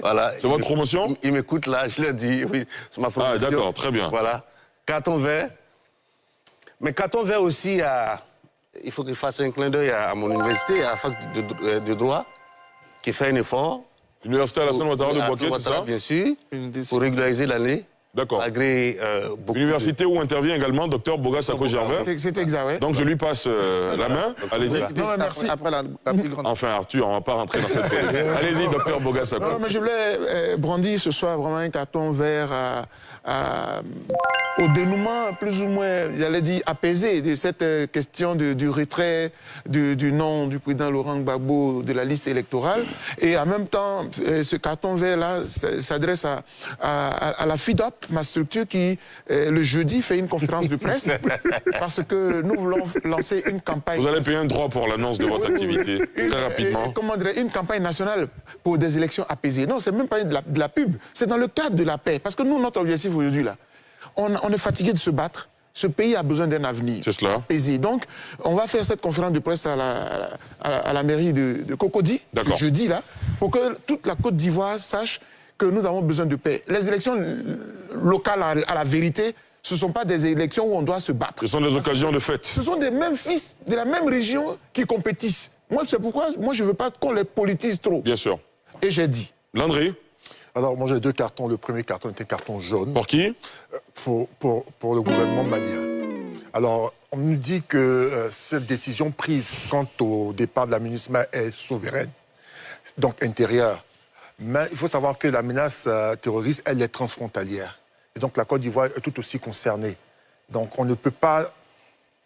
Voilà.
C'est votre promotion?
Ils m'écoutent là, je leur dis, oui, c'est ma promotion.
Ah, d'accord, très bien.
Voilà. Carton vert. Mais carton vert aussi, il faut qu'il fasse un clin d'œil à mon université, à la fac de droit, qui fait un effort.
L'université Alassane Ouattara de Bouaké, c'est ça?
Bien sûr, pour régulariser l'année.
D'accord.
Malgré beaucoup
Université où intervient également Dr Boga Sako Gervais.
C'est exact, oui.
Donc je lui passe la main. Allez-y.
Non, merci.
Après la plus grande.
Enfin, Arthur, on ne va pas rentrer dans cette polémique. Allez-y, Dr Boga Sako.
Non, mais je voulais brandir ce soir vraiment un carton vert au dénouement, plus ou moins, j'allais dire, apaisé de cette question du retrait du nom du président Laurent Gbagbo de la liste électorale. Et en même temps, ce carton vert-là s'adresse à la FIDOP, ma structure qui, le jeudi, fait une conférence de presse parce que nous voulons lancer une campagne...
Vous allez payer un droit pour l'annonce de votre activité, très rapidement.
Comment dire, une campagne nationale pour des élections apaisées. Non, c'est même pas de la pub, c'est dans le cadre de la paix. Parce que nous, notre objectif aujourd'hui, là, on est fatigué de se battre. Ce pays a besoin d'un avenir apaisé. Donc, on va faire cette conférence de presse à la mairie de Cocody, ce jeudi, là, pour que toute la Côte d'Ivoire sache que nous avons besoin de paix. Les élections locales, à la vérité, ce ne sont pas des élections où on doit se battre.
Ce sont des occasions de fête.
Ce sont des mêmes fils de la même région qui compétissent. Moi, c'est pourquoi je ne veux pas qu'on les politise trop.
Bien sûr.
Et j'ai dit.
Landry?
Alors, moi, j'ai 2 cartons. Le premier carton était un carton jaune.
Pour qui?
Pour le gouvernement malien. Alors, on nous dit que cette décision prise quant au départ de la MINUSMA est souveraine, donc intérieure. Mais il faut savoir que la menace terroriste, elle est transfrontalière. Et donc, la Côte d'Ivoire est tout aussi concernée. Donc, on ne peut pas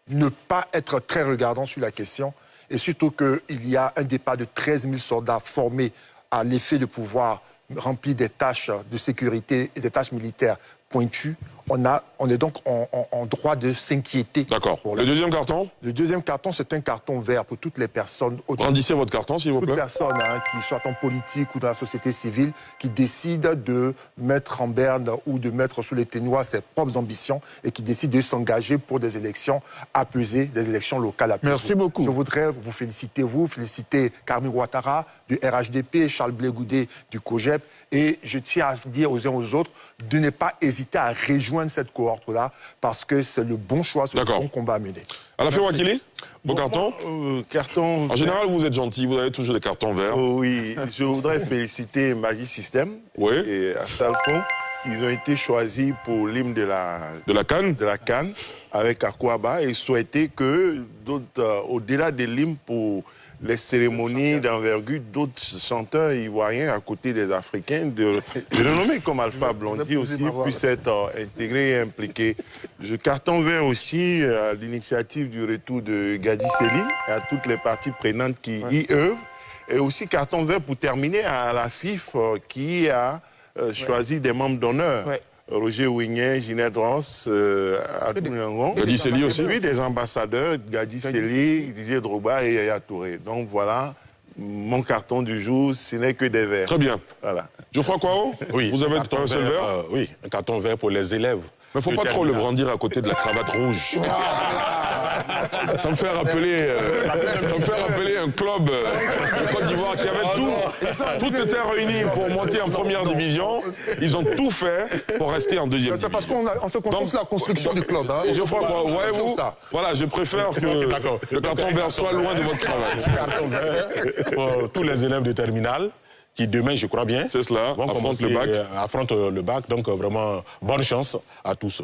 ne pas être très regardant sur la question. Et surtout qu'il y a un départ de 13 000 soldats formés à l'effet de pouvoir remplir des tâches de sécurité et des tâches militaires pointu, on est donc en droit de s'inquiéter.
D'accord. Le deuxième carton?
Le deuxième carton, c'est un carton vert pour toutes les personnes.
Brandissez votre carton, s'il vous plaît.
Toutes personnes, qui soient en politique ou dans la société civile, qui décident de mettre en berne ou de mettre sous les ténoirs ses propres ambitions et qui décident de s'engager pour des élections apaisées, des élections locales apaisées.
Merci beaucoup.
Je voudrais vous féliciter Carmi Ouattara du RHDP, Charles Blé Goudé du COGEP, et je tiens à dire aux uns aux autres de ne pas hésiter à rejoindre cette cohorte-là, parce que c'est le bon choix, c'est le bon combat à mener.
Alafé Wakili, bon carton.
Carton.
En général, vous êtes gentil, vous avez toujours des cartons verts.
Oui, je voudrais féliciter Magic System et Astalfon. Ils ont été choisis pour l'hymne de la CAN avec Akouaba, et souhaiter que d'autres, au-delà de l'hymne pour les cérémonies d'envergure, d'autres chanteurs ivoiriens à côté des Africains de renommée comme Alpha Blondy aussi puissent être intégrés et impliqués. Je carton vert aussi à l'initiative du retour de Gadi Seli et à toutes les parties prenantes qui y œuvrent. Et aussi carton vert pour terminer à la FIF qui a choisi des membres d'honneur. Roger Ouignet, Ginette Ross, Adou Nyangon.
Gadi Seli aussi.
Oui, des ambassadeurs, Gadi Seli, Didier Drogba et Yaya Touré. Donc voilà, mon carton du jour, ce n'est que des verts.
Très bien.
Voilà.
Geoffroy Kwao,
oui,
vous avez un seul vert
Oui, un carton vert pour les élèves.
Mais il ne faut pas trop le brandir à côté de la cravate rouge. Ça me fait rappeler, un club de Côte d'Ivoire qui avait tout était réuni pour monter en première division. Ils ont tout fait pour rester en deuxième division.
C'est parce qu'on se concentre sur la construction du club. Hein.
Geoffroy, voyez-vous, voilà, je préfère que le carton vert soit loin de votre cravate.
Carton vert pour tous les élèves de terminale qui demain, je crois bien, vont
affrontent le bac.
Affrontent le bac. Donc vraiment, bonne chance à tous.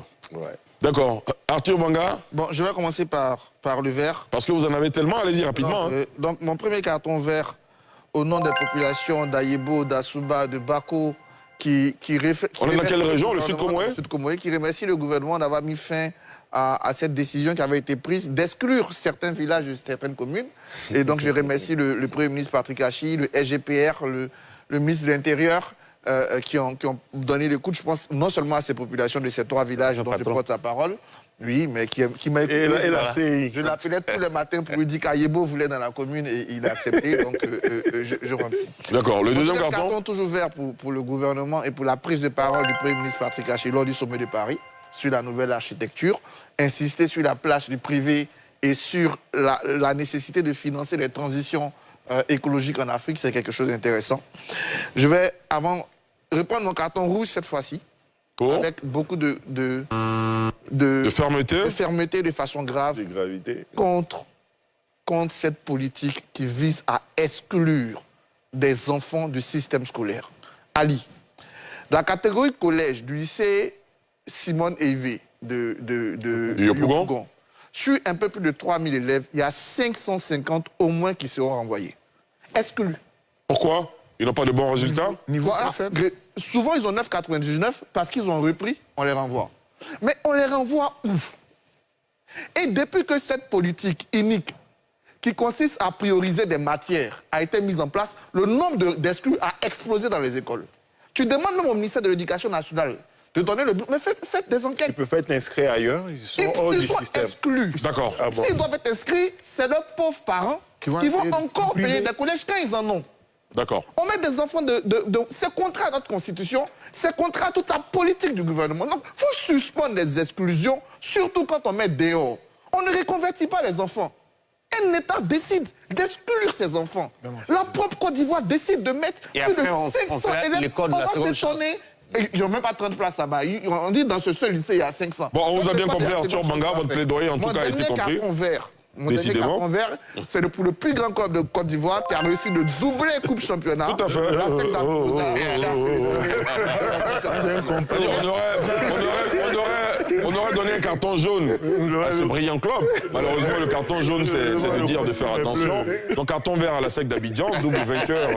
D'accord. Arthur Banga?
Bon, je vais commencer par le vert.
Parce que vous en avez tellement, allez-y rapidement.
Donc, mon premier carton vert, au nom des populations d'Ayebo, d'Asuba, de Bako, qui
on est dans quelle région? Le
Sud-Comoé, qui remercie le gouvernement d'avoir mis fin à cette décision qui avait été prise d'exclure certains villages de certaines communes. Et donc, je remercie le Premier ministre Patrick Hachi, le SGPR, le ministre de l'Intérieur, qui ont donné le coup, je pense, non seulement à ces populations de ces 3 villages dont je porte sa parole, lui, mais qui m'a écouté. Je l'appelais tous les matins pour lui dire qu'Ayebo voulait dans la commune et il a accepté, donc je remercie.
D'accord, le deuxième carton
toujours vert pour le gouvernement et pour la prise de parole du Premier ministre Patrick Hachi lors du sommet de Paris sur la nouvelle architecture, insister sur la place du privé et sur la nécessité de financer les transitions écologiques en Afrique, c'est quelque chose d'intéressant. Je vais, avant, reprendre mon carton rouge cette fois-ci, avec beaucoup de fermeté. De fermeté, de façon grave,
de gravité,
contre cette politique qui vise à exclure des enfants du système scolaire. Ali, la catégorie collège du lycée Simone Eivé de Yopougon, sur un peu plus de 3000 élèves, il y a 550 au moins qui seront renvoyés. Exclus.
Pourquoi? Ils n'ont pas de bons résultats?
Souvent, ils ont 9,99 parce qu'ils ont repris, on les renvoie. Mais on les renvoie où? Et depuis que cette politique unique, qui consiste à prioriser des matières, a été mise en place, le nombre d'exclus a explosé dans les écoles. Tu demandes même au ministère de l'Éducation nationale de donner le... Mais faites des enquêtes.
Ils peuvent être inscrits ailleurs, ils sont hors du système.
Exclus.
D'accord.
S'ils doivent être inscrits, c'est leurs pauvres parents qui vont encore payer des collèges quand ils en ont.
D'accord.
On met des enfants c'est contraire à notre constitution, c'est contraire à toute la politique du gouvernement. Donc, il faut suspendre les exclusions, surtout quand on met dehors. On ne reconvertit pas les enfants. Un État décide d'exclure ses enfants. La propre Côte d'Ivoire décide de mettre plus de 500 élèves. On va s'étonner. Il n'y a même pas 30 places là-bas. On dit dans ce seul lycée, il y a 500.
Bon, on vous a bien compris, Arthur Banga, votre plaidoyer en tout cas a été compris.
Mon dernier carton vert, c'est pour le plus grand club de Côte d'Ivoire qui a réussi de doubler Coupe Championnat.
Tout à fait. On aurait donné un carton jaune à ce brillant club. Malheureusement, le carton jaune, c'est de dire de faire attention. Donc, carton vert à la SEC d'Abidjan, double vainqueur,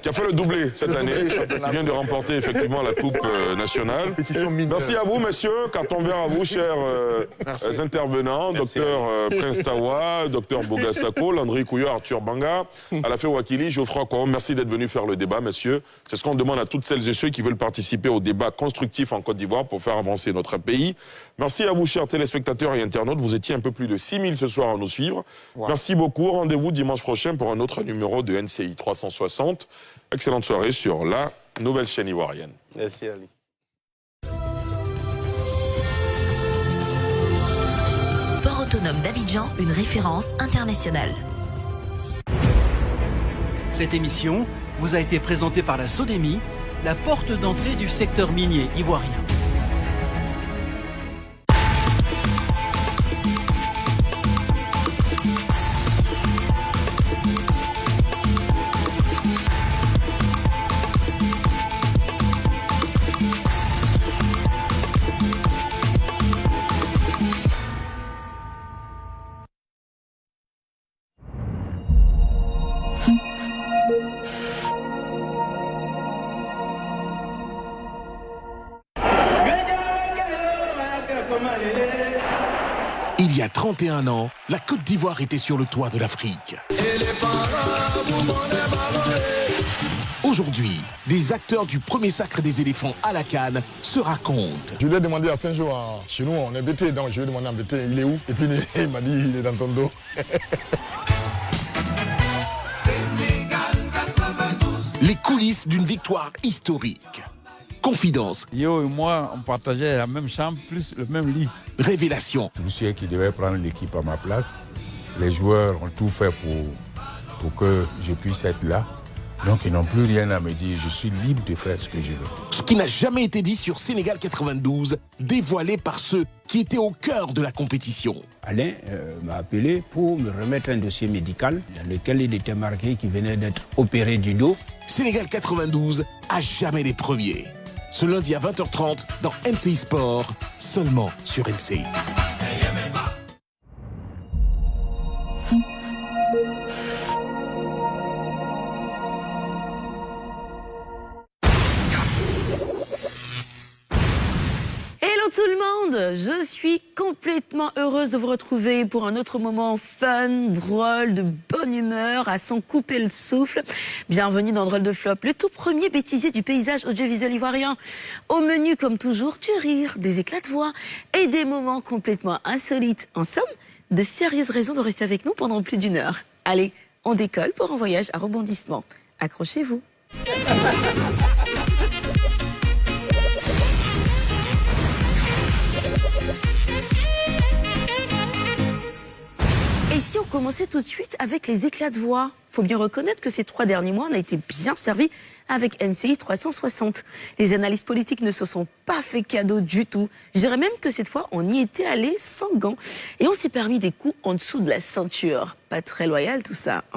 qui a fait le doublé cette année. Il vient de remporter effectivement la Coupe nationale. Merci à vous, messieurs. Carton vert à vous, chers intervenants. Docteur Prince Tawa, docteur Bogasako, Landry Couillot, Arthur Banga, Alafé Wakili, Geoffroy Kouam. Merci d'être venus faire le débat, messieurs. C'est ce qu'on demande à toutes celles et ceux qui veulent participer au débat constructif en Côte d'Ivoire pour faire avancer notre pays. Merci à vous, chers téléspectateurs et internautes. Vous étiez un peu plus de 6000 ce soir à nous suivre. Wow. Merci beaucoup. Rendez-vous dimanche prochain pour un autre numéro de NCI 360. Excellente soirée sur la nouvelle chaîne ivoirienne.
Merci, Ali.
Port autonome d'Abidjan, une référence internationale.
Cette émission vous a été présentée par la SODEMI, la porte d'entrée du secteur minier ivoirien.
Il y a 31 ans, la Côte d'Ivoire était sur le toit de l'Afrique. Aujourd'hui, des acteurs du premier sacre des éléphants à la Cannes se racontent.
Je lui ai demandé à 5 jours, chez nous on est bêté, donc je lui ai demandé à Bété, il est où? Et puis il m'a dit, il est dans ton dos.
Les coulisses d'une victoire historique. Confidence.
Yo et moi, on partageait la même chambre, plus le même lit.
Révélation.
Je sais qu'il devait prendre l'équipe à ma place. Les joueurs ont tout fait pour que je puisse être là. Donc ils n'ont plus rien à me dire. Je suis libre de faire ce que je veux.
Ce qui n'a jamais été dit sur Sénégal 92, dévoilé par ceux qui étaient au cœur de la compétition.
Alain m'a appelé pour me remettre un dossier médical dans lequel il était marqué qu'il venait d'être opéré du dos.
Sénégal 92, à jamais les premiers. Ce lundi à 20h30 dans NCI Sport, seulement sur NCI.
Hello tout le monde, je suis complètement heureuse de vous retrouver pour un autre moment fun, drôle, de bonne humeur, à s'en couper le souffle. Bienvenue dans Drôle de Flop, le tout premier bêtisier du paysage audiovisuel ivoirien. Au menu, comme toujours, du rire, des éclats de voix et des moments complètement insolites. En somme, de sérieuses raisons de rester avec nous pendant plus d'une heure. Allez, on décolle pour un voyage à rebondissement. Accrochez-vous. Et si on commençait tout de suite avec les éclats de voix? Faut bien reconnaître que ces 3 derniers mois, on a été bien servis avec NCI 360. Les analystes politiques ne se sont pas fait cadeau du tout. Je dirais même que cette fois, on y était allé sans gants. Et on s'est permis des coups en dessous de la ceinture. Pas très loyal tout ça.